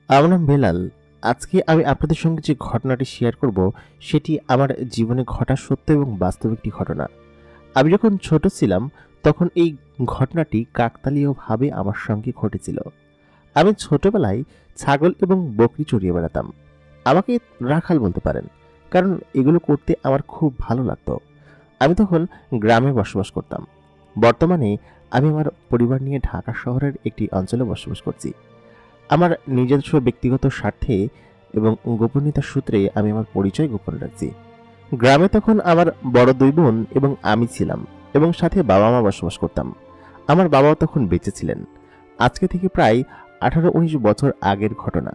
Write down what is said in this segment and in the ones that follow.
আমার নাম বেলাল। আজকে আমি আপনাদের সঙ্গে যে ঘটনাটি শেয়ার করব, সেটি আমার জীবনে ঘটা সত্য এবং বাস্তব একটি ঘটনা। আমি যখন ছোট ছিলাম, তখন এই ঘটনাটি কাকতালীয়ভাবে আমার সঙ্গে ঘটেছিল। আমি ছোটবেলায় ছাগল এবং বকরি চড়িয়ে বেড়াতাম। আমাকে রাখাল বলতে পারেন, কারণ এগুলো করতে আমার খুব ভালো লাগতো। আমি তখন গ্রামে বসবাস করতাম। বর্তমানে আমি আমার পরিবার নিয়ে ঢাকা শহরের একটি অঞ্চলে বসবাস করছি। আমার নিজস্ব ব্যক্তিগত স্বার্থে এবং গোপনীয়তার সূত্রে আমি আমার পরিচয় গোপন রাখছি। গ্রামে তখন আমার বড় দুই বোন এবং আমি ছিলাম, এবং সাথে বাবা মা বসবাস করতাম। আমার বাবাও তখন বেঁচে ছিলেন। আজকে থেকে প্রায় 18-19 বছর আগের ঘটনা।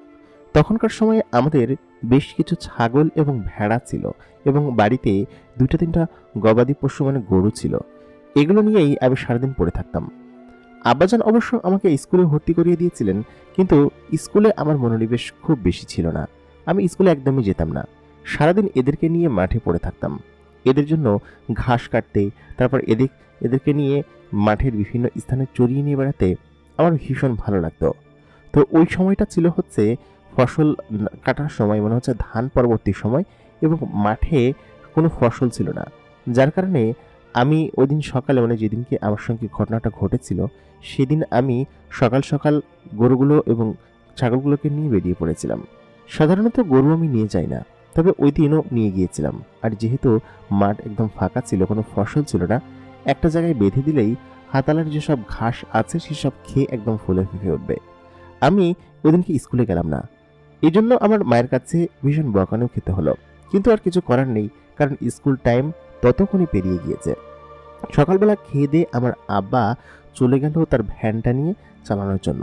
তখনকার সময়ে আমাদের বেশ কিছু ছাগল এবং ভেড়া ছিল, এবং বাড়িতে 2-3টা গবাদি পশু মানে গরু ছিল। এগুলো নিয়েই আমি সারাদিন পড়ে থাকতাম। আব্বাজান অবশ্য আমাকে স্কুলে ভর্তি করিয়ে দিয়েছিলেন, কিন্তু স্কুলে আমার মনোনিবেশ খুব বেশি ছিল না। আমি স্কুলে একদমই যেতাম না। সারাদিন এদেরকে নিয়ে মাঠে পড়ে থাকতাম। এদের জন্য ঘাস কাটতে, তারপর এদেরকে নিয়ে মাঠের বিভিন্ন স্থানে চড়িয়ে নিয়ে বেড়াতে আমার ভীষণ ভালো লাগতো। তো ওই সময়টা ছিল হচ্ছে ফসল কাটার সময়, মনে হচ্ছে ধান পরবর্তী সময়, এবং মাঠে কোনো ফসল ছিল না। যার কারণে আমি ওইদিন সকালে, মানে যেদিনকে আমার সঙ্গে ঘটনাটা ঘটেছিল, সেদিন আমি সকাল সকাল গরুগুলো এবং ছাগলগুলোকে নিয়ে বেরিয়ে পড়েছিলাম। সাধারণত গরু আমি নিয়ে যাই না, তবে ওই দিনও নিয়ে গিয়েছিলাম। আর যেহেতু মাঠ একদম ফাঁকা ছিল, কোনো ফসল ছিল না, একটা জায়গায় বেঁধে দিলেই হাতালার যেসব ঘাস আছে সেসব খেয়ে একদম ফুলে ফেঁপে উঠবে। আমি ওইদিনকে স্কুলে গেলাম না। এই জন্য আমার মায়ের কাছে ভীষণ বকানিও খেতে হলো, কিন্তু আর কিছু করার নেই, কারণ স্কুল টাইম ততক্ষণই পেরিয়ে গিয়েছে। সকালবেলা খেয়ে দিয়ে আমার আব্বা চলে গেল তার ভ্যানটা নিয়ে চালানোর জন্য।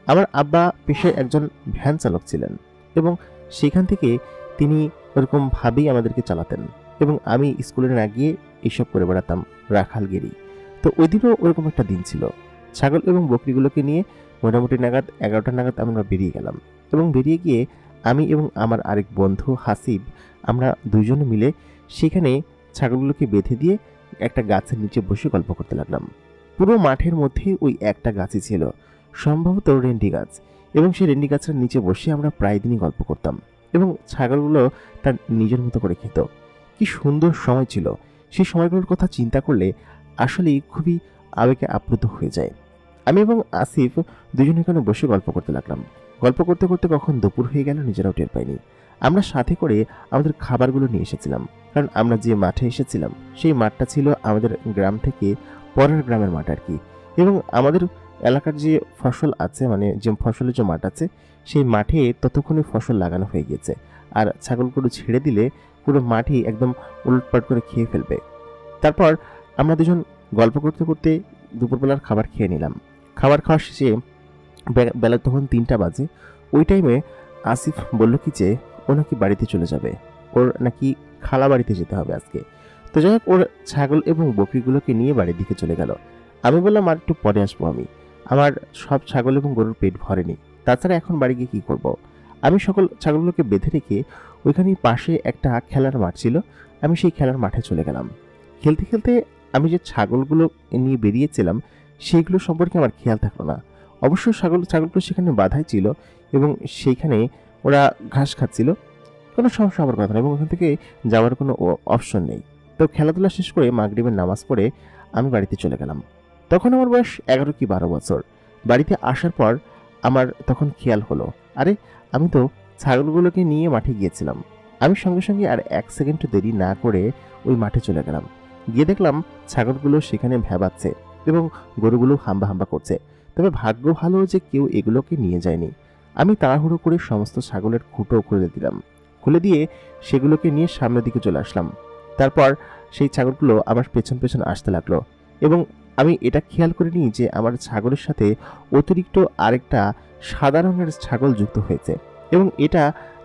আমার আব্বা পেশায় একজন ভ্যান চালক ছিলেন, এবং সেখান থেকে তিনি ওরকমভাবেই আমাদেরকে চালাতেন, এবং আমি স্কুলে না গিয়ে এইসব করে বেড়াতাম, রাখালগিরি। তো ওই দিনও ওরকম একটা দিন ছিল। ছাগল এবং বকরিগুলোকে নিয়ে মোটামুটি নাগাদ 11টা নাগাদ আমরা বেরিয়ে গেলাম, এবং বেরিয়ে গিয়ে আমি এবং আমার আরেক বন্ধু হাসিব, আমরা দুজনে মিলে সেখানে ছাগলগুলোকে বেঁধে দিয়ে একটা গাছের নিচে বসে গল্প করতে লাগলাম। পুরো মাঠের মধ্যে ওই একটা গাছই ছিল, সম্ভবত রেন্ডি গাছ, এবং সেই রেন্ডি গাছের নিচে বসে আমরা প্রায় দিনই গল্প করতাম, এবং ছাগলগুলো তার নিজের মতো করে খেত। কি সুন্দর সময় ছিল! সেই সময়গুলোর কথা চিন্তা করলে আসলেই খুবই আবেগে আপ্লুত হয়ে যায়। আমি এবং আসিফ দুজনে এখানে বসে গল্প করতে লাগলাম। গল্প করতে করতে কখন দুপুর হয়ে গেল নিজেরাও টের পাইনি। আমরা সাথে করে আমাদের খাবারগুলো নিয়ে এসেছিলাম, কারণ আমরা যে মাঠে এসেছিলাম সেই মাঠটা ছিল আমাদের গ্রাম থেকে পরের গ্রামের মাঠ আর কি। এবং আমাদের এলাকার যে ফসল আছে, মানে যে ফসলের যে মাঠ আছে, সেই মাঠে ততক্ষণে ফসল লাগানো হয়ে গিয়েছে। আর ছাগলগুলো ছেড়ে দিলে পুরো মাঠই একদম উলটপাট করে খেয়ে ফেলবে। তারপর আমরা দুজন গল্প করতে করতে দুপুরবেলার খাবার খেয়ে নিলাম। খাবার খাওয়া শেষে বেলা তখন 3টা বাজে। ওই টাইমে আসিফ বলল কি যে ও নাকি বাড়িতে চলে যাবে, ওর নাকি খালা বাড়িতে যেতে হবে আজকে। তো যাই হোক, ওর ছাগল এবং বকরিগুলোকে নিয়ে বাড়ির দিকে চলে গেল। আমি বললাম আর একটু পরে আসবো, আমার সব ছাগল এবং গরুর পেট ভরেনি, তাছাড়া এখন বাড়ি গিয়ে কী করবো। আমি সকল ছাগলগুলোকে বেঁধে রেখে ওইখানেই পাশে একটা খেলার মাঠ ছিল, আমি সেই খেলার মাঠে চলে গেলাম। খেলতে খেলতে আমি যে ছাগলগুলো নিয়ে বেরিয়েছিলাম সেইগুলো সম্পর্কে আমার খেয়াল থাকলো না। অবশ্য ছাগলগুলো সেখানে বাঁধাই ছিল, এবং সেইখানে ওরা ঘাস খাচ্ছিল। কোনো সমস্যা হওয়ার কথা না, এবং ওখান থেকে যাওয়ার কোনো অপশন নেই। তো খেলাধুলা শেষ করে মাগরিবের নামাজ পড়ে আমি বাড়িতে চলে গেলাম। তখন আমার বয়স 11 কি 12 বছর। বাড়িতে আসার পর আমার তখন খেয়াল হলো, আরে আমি তো ছাগলগুলোকে নিয়ে মাঠে গিয়েছিলাম। আমি সঙ্গে সঙ্গে আর 1 সেকেন্ড দেরি না করে ওই মাঠে চলে গেলাম। গিয়ে দেখলাম ছাগলগুলো সেখানে ভ্যাবাচ্ছে, এবং গরুগুলো হাম্বা হাম্বা করছে। তবে ভাগ্য ভালো যে কেউ এগুলোকে নিয়ে যায়নি। আমি তাড়াহুড়ো করে সমস্ত ছাগলের খুঁটো খুলে দিলাম। খুলে দিয়ে সেগুলোকে নিয়ে সামনের দিকে চলে আসলাম। তারপর সেই ছাগলগুলো আমার পেছন পেছন আসতে লাগলো, এবং আমি এটা খেয়াল করিনি যে আমার ছাগলের সাথে অতিরিক্ত আরেকটা সাদা রঙের ছাগল যুক্ত হয়েছে, এবং এটা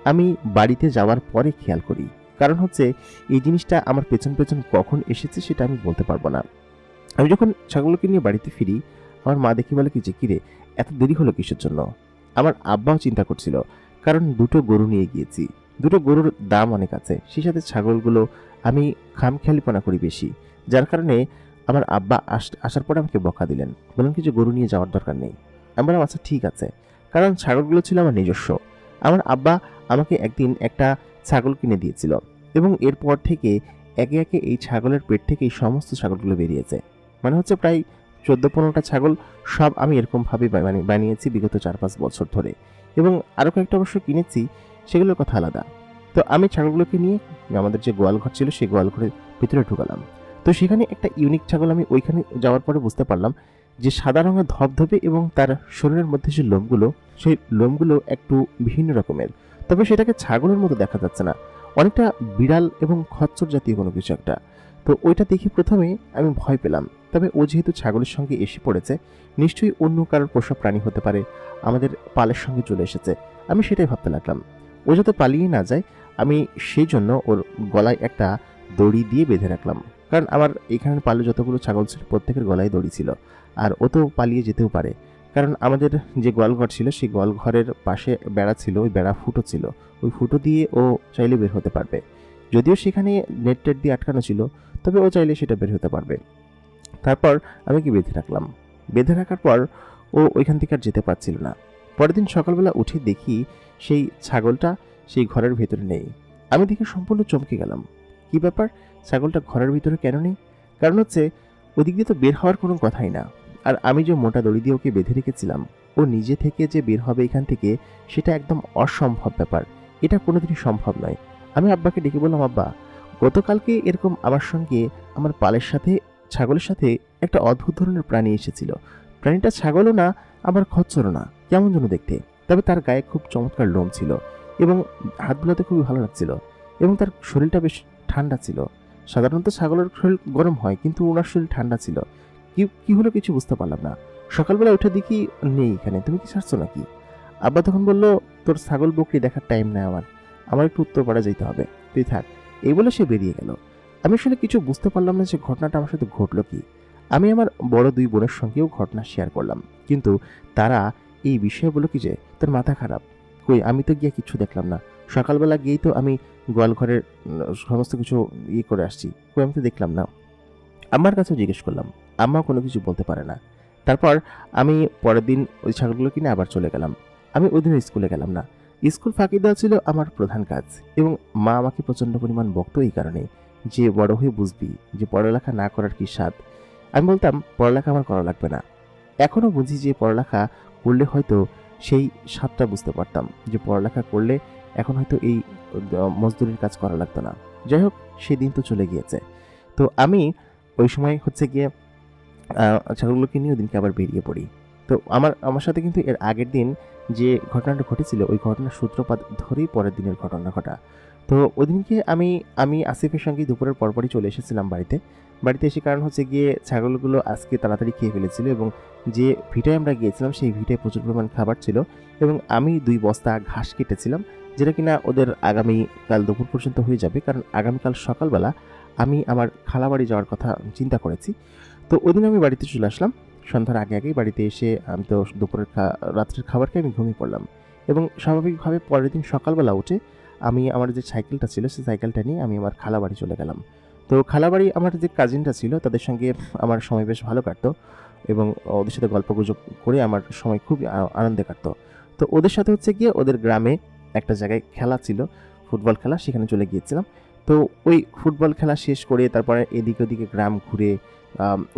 আমি বাড়িতে যাওয়ার পরে খেয়াল করি। কারণ হচ্ছে এই জিনিসটা আমার পেছন পেছন কখন এসেছে সেটা আমি বলতে পারবো না। আমি যখন ছাগলকে নিয়ে বাড়িতে ফিরি, আমার মা দেখি বলে কি যে কিরে এত দেরি হলো কিসের জন্য। আমার আব্বাও চিন্তা করছিল, কারণ দুটো গরু নিয়ে গিয়েছি, দুটো গরুর দাম অনেক আছে, সেই সাথে ছাগলগুলো আমি খামখেয়ালিপনা করি বেশি, যার কারণে আমার আব্বা আসার পরে আমাকে বকা দিলেন, বললেন কি যে গরু নিয়ে যাওয়ার দরকার নেই। আমি বললাম আচ্ছা ঠিক আছে। কারণ ছাগলগুলো ছিল আমার নিজস্ব। আমার আব্বা আমাকে একদিন একটা ছাগল কিনে দিয়েছিল এবং এরপর থেকে একে একে এই ছাগলের পেট থেকে এই সমস্ত ছাগলগুলো বেরিয়েছে। মানে হচ্ছে প্রায় 14-15টা ছাগল, সব আমি এরকমভাবে বানিয়েছি বিগত 4-5 বছর ধরে। এবং আরও কয়েকটা অবশ্য কিনেছি, সেগুলোর কথা আলাদা। তো আমি ছাগলগুলোকে নিয়ে আমাদের যে গোয়াল ঘর ছিল সেই গোয়াল ঘরের ভিতরে ঢুকালাম। তো সেখানে একটা ইউনিক ছাগল, আমি ওইখানে যাওয়ার পরে বুঝতে পারলাম যে সাদা রঙের ধবধবে এবং তার শরীরের মধ্যে যে লোমগুলো, সেই লোমগুলো একটু ভিন্ন রকমের। তবে সেটাকে ছাগলের মতো দেখা যাচ্ছে না, অনেকটা বিড়াল এবং খচ্চর জাতীয় কোনো কিছু একটা। তো ওইটা দেখে প্রথমে আমি ভয় পেলাম, তবে ও যেহেতু ছাগলের সঙ্গে এসে পড়েছে, নিশ্চয়ই অন্য কারোর পোষা প্রাণী হতে পারে, আমাদের পালের সঙ্গে চলে এসেছে। আমি সেটাই ভাবতে লাগলাম। ও যাতে পালিয়ে না যায়, আমি সেই জন্য ওর গলায় একটা দড়ি দিয়ে বেঁধে রাখলাম। কারণ আমার এখানের পালে যতগুলো ছাগল ছিল প্রত্যেকের গলায় দড়ি ছিল, আর ও তো পালিয়ে যেতেও পারে। কারণ আমাদের যে গোয়ালঘর ছিল সেই গোয়ালঘরের পাশে বেড়া ছিল, ওই বেড়া ফুটো ছিল, ওই ফুটো দিয়ে ও চাইলে বের হতে পারবে। যদিও সেখানে নেট টেট দিয়ে আটকানো ছিল, তবে ও চাইলে সেটা বের হতে পারবে। তারপর আমি কি বেঁধে রাখলাম। বেঁধে রাখার পর ও ওইখান থেকে আর যেতে পারছিল না। পরের দিন সকালবেলা উঠে দেখি সেই ছাগলটা সেই ঘরের ভেতরে নেই। আমি দেখে সম্পূর্ণ চমকে গেলাম। কি ব্যাপার, ছাগলটা ঘরের ভিতরে কেন নেই? কারণ হচ্ছে ওদিক দিয়ে তো বের হওয়ার কোনো কথাই না। আর আমি যে মোটা দড়ি দিয়ে ওকে বেঁধে রেখেছিলাম, ও নিজে থেকে যে বের হবে এখান থেকে, সেটা একদম অসম্ভব ব্যাপার। এটা কোনোদিনই সম্ভব নয়। আমি আব্বাকে ডেকে বললাম, আব্বা, গতকালকে এরকম আমার সঙ্গে আমার পালের সাথে ছাগলের সাথে একটা অদ্ভুত ধরনের প্রাণী এসেছিল। প্রাণীটা ছাগলও না, আবার খচ্চরও না, কেমন যেন দেখতে। তবে তার গায়ে খুব চমৎকার লোম ছিল এবং হাত বোলাতে খুবই ভালো লাগছিল, এবং তার শরীরটা বেশ ঠান্ডা ছিল। সাধারণত ছাগলের শরীর গরম হয়, কিন্তু ওনার শরীর ঠান্ডা ছিল। কি হলো কিছু বুঝতে পারলাম না। সকালবেলা উঠে দেখি নেই এখানে। তুমি কি ছাড়ছো নাকি? আব্বা তখন বলল, তোর ছাগল বকরি দেখার টাইম নেই আমার একটু উত্তরপাড়া যেতে হবে, তুই থাক। এই বলে সে বেরিয়ে গেল। আমি আসলে কিছু বুঝতে পারলাম না যে ঘটনাটা আমার সাথে ঘটলো কি। আমি আমার বড় 2 বোনের সঙ্গেও ঘটনা শেয়ার করলাম, কিন্তু তারা এই বিষয়ে বলল কি যে তোর মাথা খারাপ। কই, আমি তো গিয়ে কিছু দেখলাম না। সকালবেলা গিয়েই তো আমি গোয়ালঘরের সমস্ত কিছু করে আসছি, কই আমি তো দেখলাম না। আম্মার কাছেও জিজ্ঞেস করলাম, আম্মাও কোনো কিছু বলতে পারে না। তারপর আমি পরের দিন ওই ছাগলগুলো কিনে আবার চলে গেলাম। আমি ওই দিন স্কুলে গেলাম না। স্কুল ফাঁকি দেওয়া ছিল আমার প্রধান কাজ, এবং মা আমাকে প্রচণ্ড পরিমাণ বকতো এই কারণে যে বড় হয়ে বুঝবি যে পড়ালেখা না করার কি স্বাদ। আমি বলতাম পড়ালেখা আমার করা লাগবে না। এখনও বুঝি যে পড়ালেখা করলে হয়তো সেই স্বাদটা বুঝতে পারতাম, যে পড়ালেখা করলে এখন হয়তো এই মজদুরির কাজ করা লাগতো না। যাই হোক, সেই দিন তো চলে গিয়েছে। তো আমি ওই সময় হচ্ছে গিয়ে ছাগলগুলোকে নিয়ে ওদিনকে আবার বেরিয়ে পড়ি। তো আমার সাথে কিন্তু এর আগের দিন যে ঘটনাটা ঘটেছিল, ওই ঘটনার সূত্রপাত ধরেই পরের দিনের ঘটনা ঘটা। তো ওদিনকে আমি আসিফের সঙ্গে দুপুরের পরপরই চলে এসেছিলাম বাড়িতে এসে, কারণ হচ্ছে গিয়ে ছাগলগুলো আজকে তাড়াতাড়ি খেয়ে ফেলেছিল, এবং যে ভিটায় আমরা গিয়েছিলাম সেই ভিটায় প্রচুর পরিমাণ খাবার ছিল, এবং আমি 2 বস্তা ঘাস কেটেছিলাম, যেটা কিনা ওদের আগামীকাল দুপুর পর্যন্ত হয়ে যাবে। কারণ আগামীকাল সকালবেলা আমি আমার খালাবাড়ি যাওয়ার কথা চিন্তা করেছি। তো ওই দিন আমি বাড়িতে চলে আসলাম সন্ধ্যার আগেই। বাড়িতে এসে আমি তো দুপুরের রাত্রের খাবারকে আমি ঘুমিয়ে পড়লাম, এবং স্বাভাবিকভাবে পরের দিন সকালবেলা উঠে আমি আমার যে সাইকেলটা ছিল সেই সাইকেলটা নিয়ে আমি আমার খালাবাড়ি চলে গেলাম। তো খালাবাড়ি আমার যে কাজিনটা ছিল তাদের সঙ্গে আমার সময় বেশ ভালো কাটতো, এবং ওদের সাথে গল্পগুজব করে আমার সময় খুব আনন্দে কাটতো। তো ওদের সাথে হচ্ছে গিয়ে ওদের গ্রামে একটা জায়গায় খেলা ছিল, ফুটবল খেলা, সেখানে চলে গিয়েছিলাম। তো ওই ফুটবল খেলা শেষ করে তারপরে এদিকে ওদিকে গ্রাম ঘুরে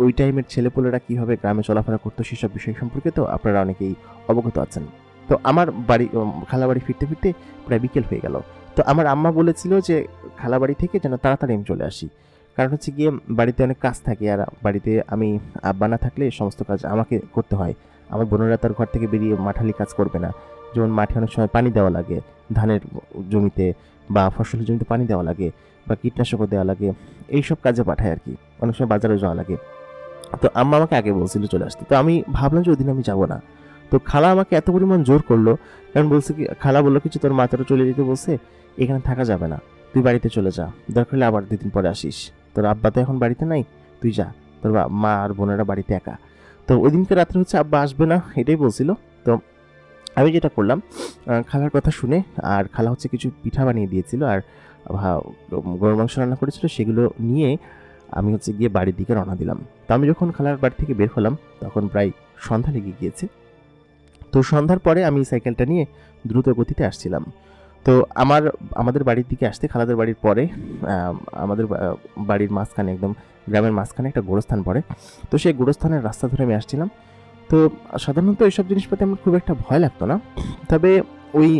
ওই টাইমের ছেলেপুলেরা কীভাবে গ্রামে চলাফেরা করতো সেসব বিষয় সম্পর্কে তো আপনারা অনেকেই অবগত আছেন। তো আমার খালাবাড়ি ফিরতে ফিরতে প্রায় বিকেল হয়ে গেল। তো আমার আম্মা বলেছিল যে খালাবাড়ি থেকে যেন তাড়াতাড়ি আমি চলে আসি, কারণ হচ্ছে গিয়ে বাড়িতে অনেক কাজ থাকে, আর বাড়িতে আমি আব্বা না থাকলে সমস্ত কাজ আমাকে করতে হয়। আমার বোনেরা তার ঘর থেকে বেরিয়ে মাঠালি কাজ করবে না, যেমন মাঠে অনেক সময় পানি দেওয়া লাগে, ধানের জমিতে বা ফসলের জমিতে পানি দেওয়া লাগে, বা কীটনাশকও দেওয়া লাগে, এইসব কাজে পাঠায় আর কি। অনেক সময় বাজারে যাওয়া লাগে। তো আম্মা আমাকে আগে বলছিল চলে আসতে, তো আমি ভাবলাম যে ওই দিন আমি যাবো না। তো খালা আমাকে এত পরিমাণ জোর করলো, কারণ বলছে কি, খালা বললো কিছু তোর মাথাটা চলে যেতে বলছে, এখানে থাকা যাবে না, তুই বাড়িতে চলে যা, দরকার হলে আবার 2 দিন পরে আসিস, তোর আব্বা তো এখন বাড়িতে নাই, তুই যা, তোর মা আর বোনেরা বাড়িতে একা। তো ওই দিনকে রাত্রে হচ্ছে আব্বা আসবে না এটাই বলছিল। তো আমি যেটা করলাম, খালার কথা শুনে, আর খালা হচ্ছে কিছু পিঠা বানিয়ে দিয়েছিল, আর গরুর মাংস রান্না করেছিল, সেগুলো নিয়ে আমি হচ্ছে গিয়ে বাড়ির দিকে রওনা দিলাম। তো আমি যখন খালার বাড়ি থেকে বের হলাম তখন প্রায় সন্ধ্যা লেগে গিয়েছে। তো তো সন্ধ্যার পরে আমি সাইকেলটা নিয়ে দ্রুত গতিতে আসছিলাম। তো আমাদের বাড়ির দিকে আসতে খালাদের বাড়ির পরে আমাদের বাড়ির মাঝখানে, একদম গ্রামের মাঝখানে একটা গোরস্থান পড়ে। তো সেই গোরস্থানের রাস্তা ধরে আমি আসছিলাম। তো সাধারণত এইসব জিনিসপাতি আমার খুব একটা ভয় লাগতো না, তবে ওই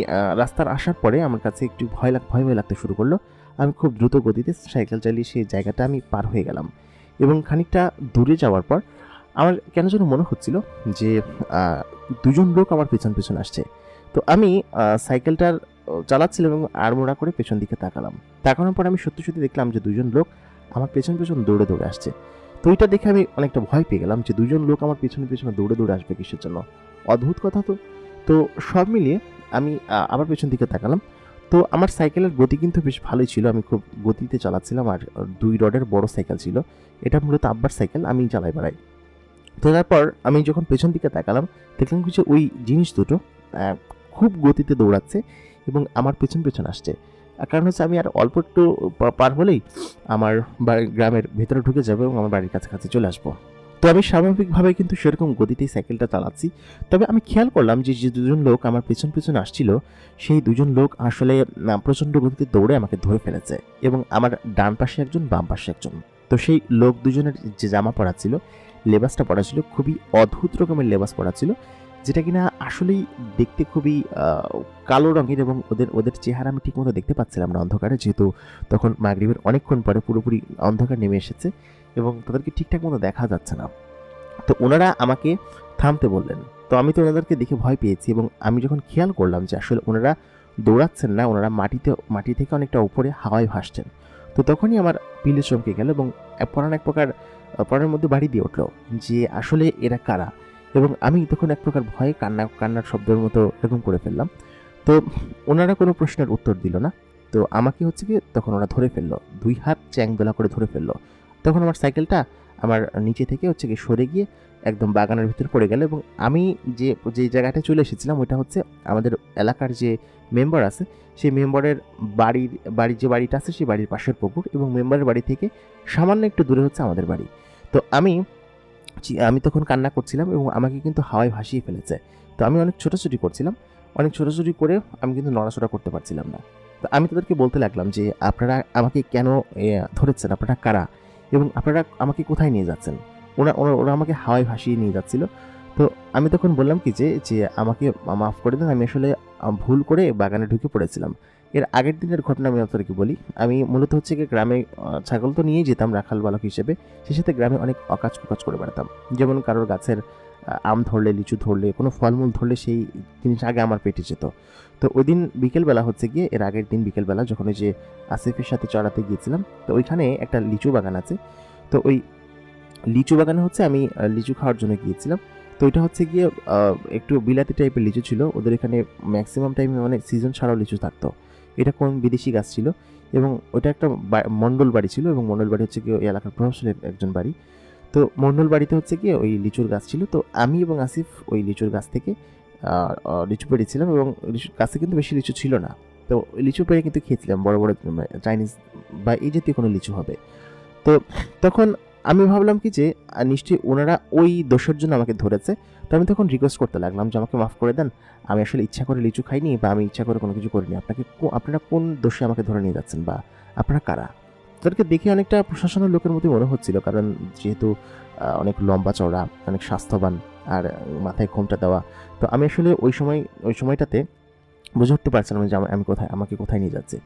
রাস্তার আসার পরে আমার কাছে একটু ভয় লাগতে শুরু করলো। আমি খুব দ্রুত গতিতে সাইকেল চালিয়ে সেই জায়গাটা আমি পার হয়ে গেলাম, এবং খানিকটা দূরে যাওয়ার পর আমার কেন যেন মনে হচ্ছিল যে দুজন লোক আমার পেছন পেছন আসছে। তো আমি সাইকেলটার চালাচ্ছিলাম এবং আড়মোড়া করে পেছন দিকে তাকানোর পর আমি সত্যি সত্যি দেখলাম যে দুজন লোক আমার পেছন পেছন দৌড়ে দৌড়ে আসছে। তো এটা দেখে আমি অনেকটা ভয় পেয়ে গেলাম যে দুজন লোক আমার পেছনে পেছনে দৌড়ে দৌড়ে আসবে কিসের জন্য, অদ্ভুত কথা তো। তো সব মিলিয়ে আমি আবার পেছন দিকে তাকালাম। তো আমার সাইকেলের গতি কিন্তু বেশ ভালোই ছিল, আমি খুব গতিতে চালাচ্ছিলাম, আর 2 রডের বড় সাইকেল ছিল, এটা মূলত আব্বার সাইকেল, আমি চালাই বেড়াই। তো তারপর আমি যখন পেছন দিকে তাকালাম দেখলাম যে ওই জিনিস দুটো খুব গতিতে দৌড়াচ্ছে এবং আমার পেছন পেছন আসছে। কারণ হচ্ছে আমি আর অল্প একটু পার হলেই আমার গ্রামের ভেতরে ঢুকে যাবে এবং আমার বাড়ির কাছাকাছি চলে আসবো। তো আমি স্বাভাবিকভাবে কিন্তু সেরকম গতিতেই সাইকেলটা চালাচ্ছি। তবে আমি খেয়াল করলাম যে যে দুজন লোক আমার পেছন পেছন আসছিল, সেই দুজন লোক আসলে প্রচণ্ড গতিতে দৌড়ে আমাকে ধরে ফেলেছে, এবং আমার ডান পাশে একজন, বাম পাশে একজন। তো সেই লোক দুজনের যে জামা পরা ছিল, লেবাসটা পরা ছিল, খুবই অদ্ভুত রকমের লেবাস পরা ছিল, যেটা কিনা আসলেই দেখতে খুবই কালো রঙের, এবং ওদের চেহারা আমি ঠিকমতো দেখতে পাচ্ছিলাম না অন্ধকারে, যেহেতু তখন মাগরিবের অনেকক্ষণ পরে পুরোপুরি অন্ধকার নেমে এসেছে এবং তাদেরকে ঠিকঠাক মতো দেখা যাচ্ছে না। তো ওনারা আমাকে থামতে বললেন। তো আমি তো ওনাদেরকে দেখে ভয় পেয়েছি, এবং আমি যখন খেয়াল করলাম যে আসলে ওনারা দৌড়াচ্ছেন না, ওনারা মাটি থেকে অনেকটা উপরে হাওয়ায় ভাসছেন, তো তখনই আমার পিলে চমকে গেল এবং এক প্রকার পরের মধ্যে বাড়ি দিয়ে উঠলো যে আসলে এরা কারা। এবং আমি তখন এক প্রকার ভয়ে কান্নার শব্দের মতো এরকম করে ফেললাম। তো ওনারা কোনো প্রশ্নের উত্তর দিল না। তো আমাকে হচ্ছে কি তখন ওরা ধরে ফেললো, 2 হাত চ্যাংদোলা করে ধরে ফেললো। তখন আমার সাইকেলটা আমার নিচে থেকে হচ্ছে কি সরে গিয়ে একদম বাগানের ভিতরে পড়ে গেল, এবং আমি যে জায়গাটায় চলে এসেছিলাম ওইটা হচ্ছে আমাদের এলাকার যে মেম্বার আছে, সেই মেম্বারের বাড়ির যে বাড়িটা আছে সেই বাড়ির পাশের পুকুর, এবং মেম্বারের বাড়ি থেকে সামান্য একটু দূরে হচ্ছে আমাদের বাড়ি। তো আমি তখন কান্না করছিলাম এবং আমাকে কিন্তু হাওয়ায় ভাসিয়ে ফেলেছে। তো আমি অনেক ছোটাছুটি করছিলাম, অনেক ছোটাছুটি করে আমি কিন্তু নড়াচড়া করতে পারছিলাম না। তো আমি তাদেরকে বলতে লাগলাম যে আপনারা আমাকে কেন ধরেছেন, আপনারা কারা, এবং আপনারা আমাকে কোথায় নিয়ে যাচ্ছেন। ওরা আমাকে হাওয়ায় ভাসিয়ে নিয়ে যাচ্ছিল। তো আমি তখন বললাম কি যে আমাকে মাফ করে দেন, আমি আসলে ভুল করে বাগানে ঢুকে পড়েছিলাম। এর আগের দিনের ঘটনা আমি আপনাদেরকে বলি। আমি মূলত হচ্ছে কি গ্রামে ছাগল তো নিয়েই যেতাম রাখাল বালক হিসেবে, সেই সাথে গ্রামে অনেক অকাজ কুকাজ করে বেড়াতাম। যেমন কারোর গাছের আম ধরলে, লিচু ধরলে, কোনো ফলমূল ধরলে সেই জিনিস আগে আমার পেটে যেত। তো ওই দিন বিকেলবেলা হচ্ছে গিয়ে, এর আগের দিন বিকেলবেলা যখন ওই যে আসিফের সাথে চড়াতে গিয়েছিলাম, তো ওইখানে একটা লিচু বাগান আছে। তো ওই লিচু বাগানে হচ্ছে আমি লিচু খাওয়ার জন্য গিয়েছিলাম। তো এটা হচ্ছে গিয়ে একটু বিলাতি টাইপের লিচু ছিল, ওদের এখানে ম্যাক্সিমাম টাইমে মানে সিজন ছাড়াও লিচু থাকতো। এটা কোন বিদেশি গাছ ছিল, এবং ওটা একটা মণ্ডল বাড়ি ছিল, এবং মণ্ডল বাড়ি হচ্ছে গিয়ে ওই এলাকার প্রভাবশালী একজন বাড়ি। তো মণ্ডল বাড়িতে হচ্ছে গিয়ে ওই লিচুর গাছ ছিল। তো আমি এবং আসিফ ওই লিচুর গাছ থেকে লিচু পেড়েছিলাম, এবং লিচুর গাছে কিন্তু বেশি লিচু ছিল না। তো লিচু পেড়ে কিন্তু খেয়েছিলাম, বড় বড় চাইনিজ বা এই জাতীয় কোনো লিচু হবে। তো তখন আমি ভাবলাম কি যে নিশ্চয়ই ওনারা ওই দোষের জন্য আমাকে ধরেছে। তো আমি তখন রিকোয়েস্ট করতে লাগলাম যে আমাকে মাফ করে দেন, আমি আসলে ইচ্ছা করে লিচু খাইনি, বা আমি ইচ্ছা করে কোনো কিছু করিনি, আপনারা কোন দোষে আমাকে ধরে নিয়ে যাচ্ছেন, বা আপনারা কারা। তাদেরকে দেখে অনেকটা প্রশাসনের লোকের মতোই মনে হচ্ছিল, কারণ যেহেতু অনেক লম্বা চওড়া, অনেক স্বাস্থ্যবান, আর মাথায় ঘোমটা দেওয়া। তো আমি আসলে ওই সময়টাতে বুঝে উঠতে পারছিলাম যে আমাকে কোথায় নিয়ে যাচ্ছে।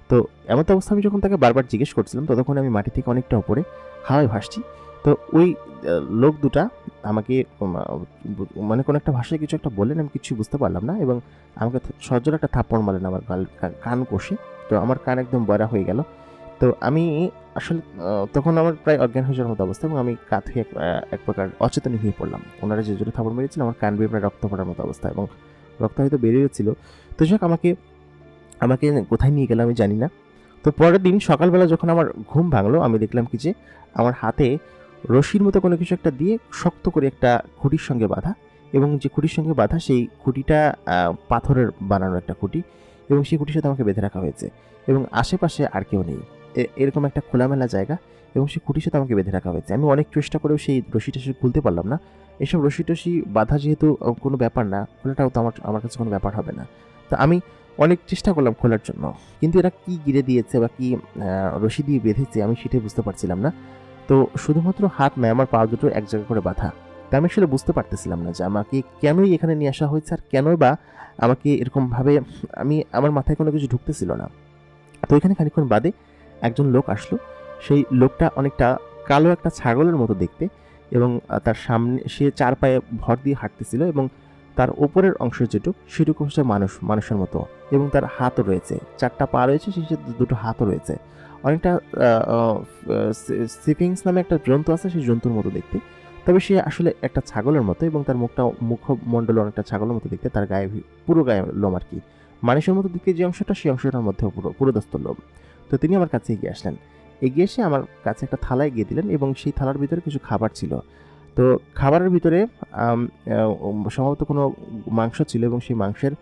তো এমন তো অবস্থা, আমি যখন তাকে বারবার জিজ্ঞেস করছিলাম ততক্ষণ আমি মাটি থেকে অনেকটা উপরে হাওয়ায় ভাসছি। তো ওই লোক দুটা আমাকে মানে কোনো একটা ভাষায় কিছু একটা বললেন, আমি কিছু বুঝতে পারলাম না, এবং আমাকে সজোরে একটা থাপ্পড় মারলেন আমার কান কষে। তো আমার কান একদম বয়রা হয়ে গেল। তো আমি আসলে তখন আমার প্রায় অজ্ঞান হয়ে যাওয়ার মতো অবস্থা, এবং আমি কাত হয়ে এক প্রকার অচেতনই হয়ে পড়লাম। ওনারা যে জোরে থাপ্পড় মেরেছিল, আমার কান বেয়ে প্রায় রক্ত পড়ার মতো অবস্থা, এবং রক্ত হয়তো বেরিয়েছিল। তো যাক, আমাকে কোথায় নিয়ে গেল আমি জানি না। তো পরের দিন সকালবেলা যখন আমার ঘুম ভাঙলো, আমি দেখলাম কি যে আমার হাতে রশির মতো কোনো কিছু একটা দিয়ে শক্ত করে একটা খুঁটির সঙ্গে বাঁধা, এবং যে খুঁটির সঙ্গে বাঁধা সেই খুঁটিটা পাথরের বানানো একটা খুঁটি, এবং সেই খুঁটির সাথে আমাকে বেঁধে রাখা হয়েছে, এবং আশেপাশে আর কেউ নেই, এরকম একটা খোলামেলা জায়গা, এবং সেই খুঁটির সাথে আমাকে বেঁধে রাখা হয়েছে। আমি অনেক চেষ্টা করেও সেই রশিটা খুলতে পারলাম না, এসব রশি টশি বাঁধা যেহেতু কোনো ব্যাপার না, খোলাটাও তো আমার কাছে কোনো ব্যাপার হবে না। তো আমি অনেক চেষ্টা করলাম খোলার জন্য, কিন্তু এরা কি গিরে দিয়েছে বা কি রশি দিয়ে বেঁধেছে আমি সেটাই বুঝতে পারছিলাম না। তো শুধুমাত্র হাত নয়, আমার পা দুটো এক জায়গা করে বাঁধা। তা আমি আসলে বুঝতে পারতেছিলাম না যে আমাকে কেনই এখানে নিয়ে আসা হয়েছে, আর কেনই বা আমাকে এরকমভাবে, আমার মাথায় কোনো কিছু ঢুকতেছিল না। তো এখানে খানিকক্ষণ বাদে একজন লোক আসলো। সেই লোকটা অনেকটা কালো একটা ছাগলের মতো দেখতে, এবং তার সামনে সে 4 পায়ে ভর দিয়ে হাঁটতেছিল, এবং তার ওপরের অংশ সেটুকু হচ্ছে মানুষের মতো, এবং তার হাতও রয়েছে, 4টা পা রয়েছে, সেই সাথে 2টো হাতও রয়েছে। অনেকটা সিফিংস নামে একটা জন্তু আছে, সেই জন্তুর মতো দেখতে। তবে সে আসলে একটা ছাগলের মতো, এবং তার মুখমণ্ডল অনেকটা ছাগলের মতো দেখতে, তার পুরো গায়ে লোম আর কি। মানুষের মতো দেখতে যে অংশটা, সেই অংশটার মধ্যেও পুরো দস্ত লোম। তো তিনি আমার কাছে এগিয়ে আসলেন, এগিয়ে এসে আমার কাছে একটা থালা এগিয়ে দিলেন, এবং সেই থালার ভিতরে কিছু খাবার ছিল। তো খাবারের ভিতরে সম্ভবত কোনো মাংস ছিল, এবং সেই মাংসের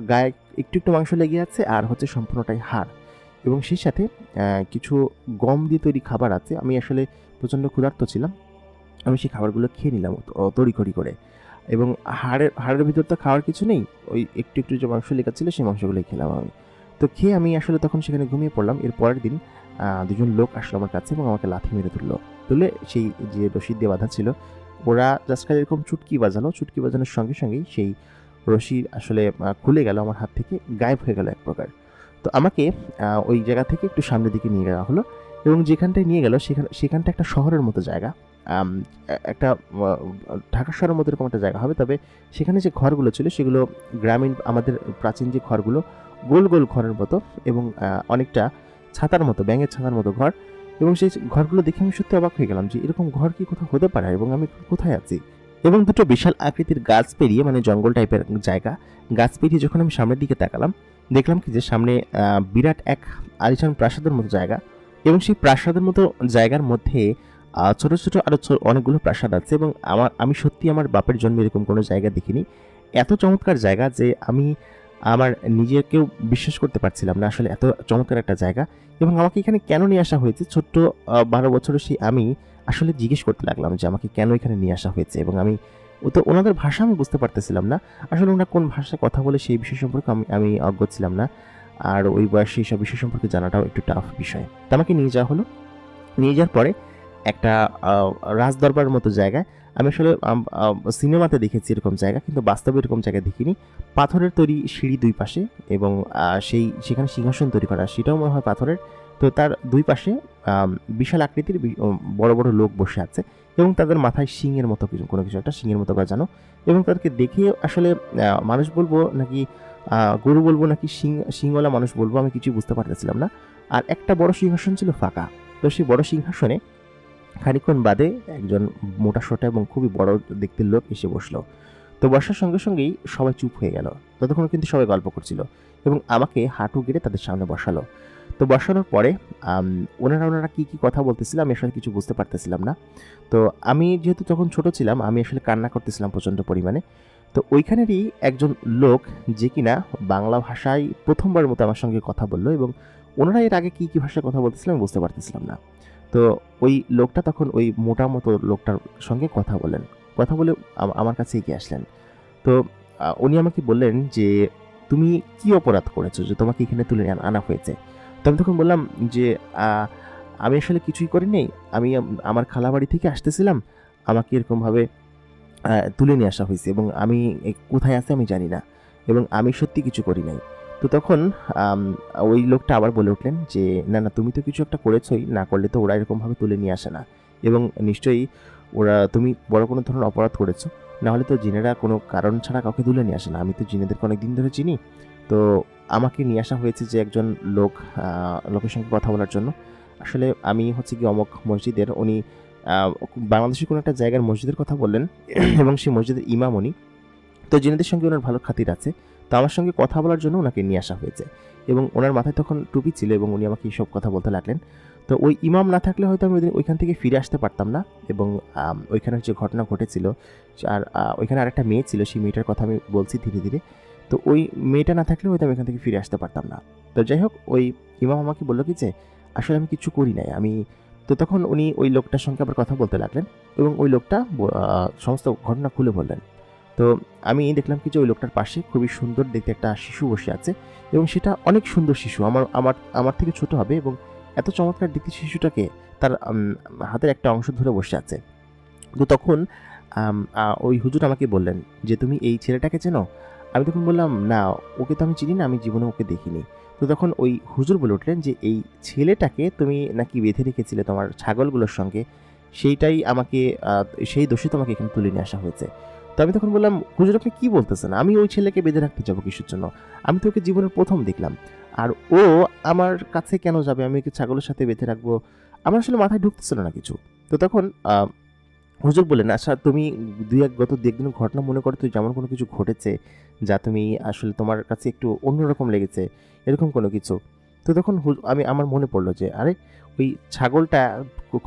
গায়ে একটু একটু মাংস লেগে আছে, আর হচ্ছে সম্পূর্ণটাই হাড়, এবং সেই সাথে কিছু গম দিয়ে তৈরি খাবার আছে। আমি আসলে প্রচণ্ড ক্ষুধার্ত ছিলাম, আমি সেই খাবারগুলো খেয়ে নিলাম তড়িঘড়ি করে, এবং হাড়ের ভিতর তো খাওয়ার কিছু নেই, ওই একটু একটু যে মাংস লেখা ছিল সেই মাংসগুলোই খেলাম আমি। তো খেয়ে আমি আসলে তখন সেখানে ঘুমিয়ে পড়লাম। এর পরের দিন দুজন লোক আসলো আমার কাছে, এবং আমাকে লাথি মেরে তুলে সেই যে রশি দিয়ে বাঁধা ছিল, ওরা জাস্ট এরকম চুটকি বাজানোর সঙ্গে সঙ্গেই সেই রশি আসলে খুলে গেল আমার হাত থেকে, গায়েব হয়ে গেল এক প্রকার। তো আমাকে ওই জায়গা থেকে একটু সামনের দিকে নিয়ে যাওয়া হলো, এবং যেখানটায় নিয়ে গেল সেখানটা একটা শহরের মতো জায়গা, একটা ঢাকা শহরের মতো এরকম একটা জায়গা হবে। তবে সেখানে যে ঘরগুলো ছিল সেগুলো গ্রামীণ, আমাদের প্রাচীন যে ঘরগুলো, গোল গোল ঘরের মতো, এবং অনেকটা ছাতার মতো, ব্যাঙের ছাতার মতো ঘর। এবং সেই ঘরগুলো দেখে আমি সত্যি অবাক হয়ে গেলাম যে এরকম ঘর কি কোথাও হতে পারে, এবং আমি কোথায় আছি। এবং দুটো বিশাল আকৃতির গাছ পেরিয়ে, মানে জঙ্গল টাইপের জায়গা, গাছ পেরিয়ে যখন আমি সামনের দিকে তাকালাম, দেখলাম কি যে সামনে বিরাট এক আলিশান প্রাসাদের মতো জায়গা, এবং সেই প্রাসাদের মতো জায়গার মধ্যে ছোট ছোট আরো অনেকগুলো প্রাসাদ আছে। এবং আমি সত্যি আমার বাপের জন্মে এরকম কোনো জায়গা দেখিনি, এত চমৎকার জায়গা যে আমি আমার নিজেকেও বিশ্বাস করতে পারছিলাম না, আসলে এত চমৎকার একটা জায়গা। এবং আমাকে এখানে কেন নিয়ে আসা হয়েছে, ছোট্ট 12 বছরের সেই আমি আসলে জিজ্ঞেস করতে লাগলাম যে আমাকে কেন এখানে নিয়ে আসা হয়েছে। এবং আমি ওনাদের ভাষা আমি বুঝতে পারতেছিলাম না, আসলে ওনারা কোন ভাষায় কথা বলে সেই বিষয় সম্পর্কে আমি অজ্ঞ ছিলাম না। আর ওই বয়সে এইসব বিষয় সম্পর্কে জানাটাও একটু টাফ বিষয়। তা আমাকে নিয়ে যাওয়া হলো। নিয়ে যাওয়ার পরে একটা রাজদরবারের মতো জায়গায়, আমি আসলে সিনেমাতে দেখেছি এরকম জায়গা, কিন্তু বাস্তবে এরকম জায়গা দেখিনি। পাথরের তৈরি সিঁড়ি দুই পাশে, এবং সেখানে সিংহাসন তৈরি করা, সেটাও মনে হয় পাথরের। তো তার দুই পাশে বিশাল আকৃতির বড় বড় লোক বসে আছে, এবং তাদের মাথায় শিংয়ের মতো কোনো কিছু একটা শিংয়ের মতো গজানো, এবং তাদেরকে দেখে আসলে মানুষ বলবো নাকি গরু বলবো নাকি শিংওয়ালা মানুষ বলবো, আমি কিছুই বুঝতে পারতেছিলাম না। আর একটা বড় সিংহাসন ছিল ফাঁকা। তো সেই বড় সিংহাসনে খানিকক্ষণ বাদে একজন মোটাসোটা এবং খুবই বড় দেখতে লোক এসে বসলো। তো বসার সঙ্গে সঙ্গেই সবাই চুপ হয়ে গেল। ততক্ষণ কিন্তু সবাই গল্প করছিল, এবং আমাকে হাঁটু গেড়ে তাদের সামনে বসালো। তো বসানোর পরে ওনারা কি কথা বলতেছিল আমি আসলে কিছু বুঝতে পারতেছিলাম না। তো আমি যেহেতু তখন ছোট ছিলাম, আমি আসলে কান্না করতেছিলাম প্রচণ্ড পরিমাণে। তো ওইখানেরই একজন লোক, যে কিনা বাংলা ভাষায় প্রথমবার মতো আমার সঙ্গে কথা বললো, এবং ওনারা এর আগে কি ভাষায় কথা বলতেছিলাম আমি বুঝতে পারতেছিলাম না। তো ওই লোকটা তখন ওই মোটা মতো লোকটার সঙ্গে কথা বলে আমার কাছে এগিয়ে আসলেন। তো উনি আমাকে বললেন যে তুমি কি অপরাধ করেছো যে তোমাকে এখানে তুলে আনা হয়েছে। তো আমি তখন বললাম যে আমি আসলে কিছুই করিনি, আমি আমার খালাবাড়ি থেকে আসতেছিলাম, আমাকে এরকমভাবে তুলে নিয়ে আসা হয়েছে, এবং আমি কোথায় আছে আমি জানি না, এবং আমি সত্যি কিছু করি নাই। তো তখন ওই লোকটা আবার বলে উঠলেন যে না তুমি তো কিছু একটা করেছোই, না করলে তো ওরা এরকমভাবে তুলে নিয়ে আসে না, এবং নিশ্চয়ই তুমি বড় কোনো ধরনের অপরাধ করেছো, না হলে তো জিনেরা কোনো কারণ ছাড়া কাউকে তুলে নিয়ে আসে না। আমি তো জিনেদেরকে অনেক দিন ধরে চিনি। তো আমাকে নিয়ে আসা হয়েছে যে একজন লোকের সঙ্গে কথা বলার জন্য। আসলে আমি হচ্ছে কি অমক মসজিদের, উনি বাংলাদেশের কোনো একটা জায়গার মসজিদের কথা বললেন, এবং সেই মসজিদের ইমাম উনি। তো জিনেদের সঙ্গে ওনার ভালো খাতির আছে, তো আমার সঙ্গে কথা বলার জন্য ওনাকে নিয়ে আসা হয়েছে। এবং ওনার মাথায় তখন টুপি ছিল, এবং উনি আমাকে এইসব কথা বলতে লাগলেন। তো ওই ইমাম না থাকলে হয়তো আমি ওইখান থেকে ফিরে আসতে পারতাম না, এবং ওইখানে যে ঘটনা ঘটেছিল, আর ওইখানে আরেকটা মেয়ে ছিল, সেই মেয়েটার কথা আমি বলছি ধীরে ধীরে। তো ওই মেয়েটা না থাকলে হয়তো আমি এখান থেকে ফিরে আসতে পারতাম না। তো যাই হোক, ওই ইমাম আমাকে বললো কি যে আসলে আমি কিছু করি নাই, আমি তো তখন উনি ওই লোকটার সঙ্গে আবার কথা বলতে লাগলেন এবং ওই লোকটা সমস্ত ঘটনা খুলে বললেন। তো আমি দেখলাম কি যে ওই লোকটার পাশে খুবই সুন্দর দেখতে একটা শিশু বসে আছে এবং সেটা অনেক সুন্দর শিশু, আমার আমার আমার থেকে ছোট হবে এবং এত চমৎকার দেখতে শিশুটাকে তার হাতের একটা অংশ ধরে বসে আছে। তো তখন ওই হুজুর আমাকে বললেন যে, তুমি এই ছেলেটাকে চেনো? আমি তখন বললাম, না, ওকে তো আমি চিনি না, আমি জীবনে ওকে দেখিনি। তো তখন ওই হুজুর বলে উঠলেন যে, এই ছেলেটাকে তুমি নাকি বেঁধে রেখেছিলে তোমার ছাগলগুলোর সঙ্গে, সেইটাই আমাকে সেই দোষে তোমাকে এখানে তুলে নিয়ে আসা হয়েছে। তো আমি তখন বললাম, হুজুর আপনি কি বলতেছেন? আমি ওই ছেলেকে বেঁধে রাখতে যাবো কিসের জন্য? আমি তো ওকে জীবনের প্রথম দেখলাম, আর ও আমার কাছে কেন যাবে? আমি ওকে ছাগলের সাথে বেঁধে রাখবো? আমার আসলে মাথায় ঢুকতেছিল না কিছু। তো তখন হুজুর বললেন, আচ্ছা তুমি গত ২-১ দিনের ঘটনা মনে করো তো, যেমন কোনো কিছু ঘটেছে যা তুমি আসলে তোমার কাছে একটু অন্যরকম লেগেছে, এরকম কোনো কিছু? তো তখন আমার মনে পড়লো যে আরে ওই ছাগলটা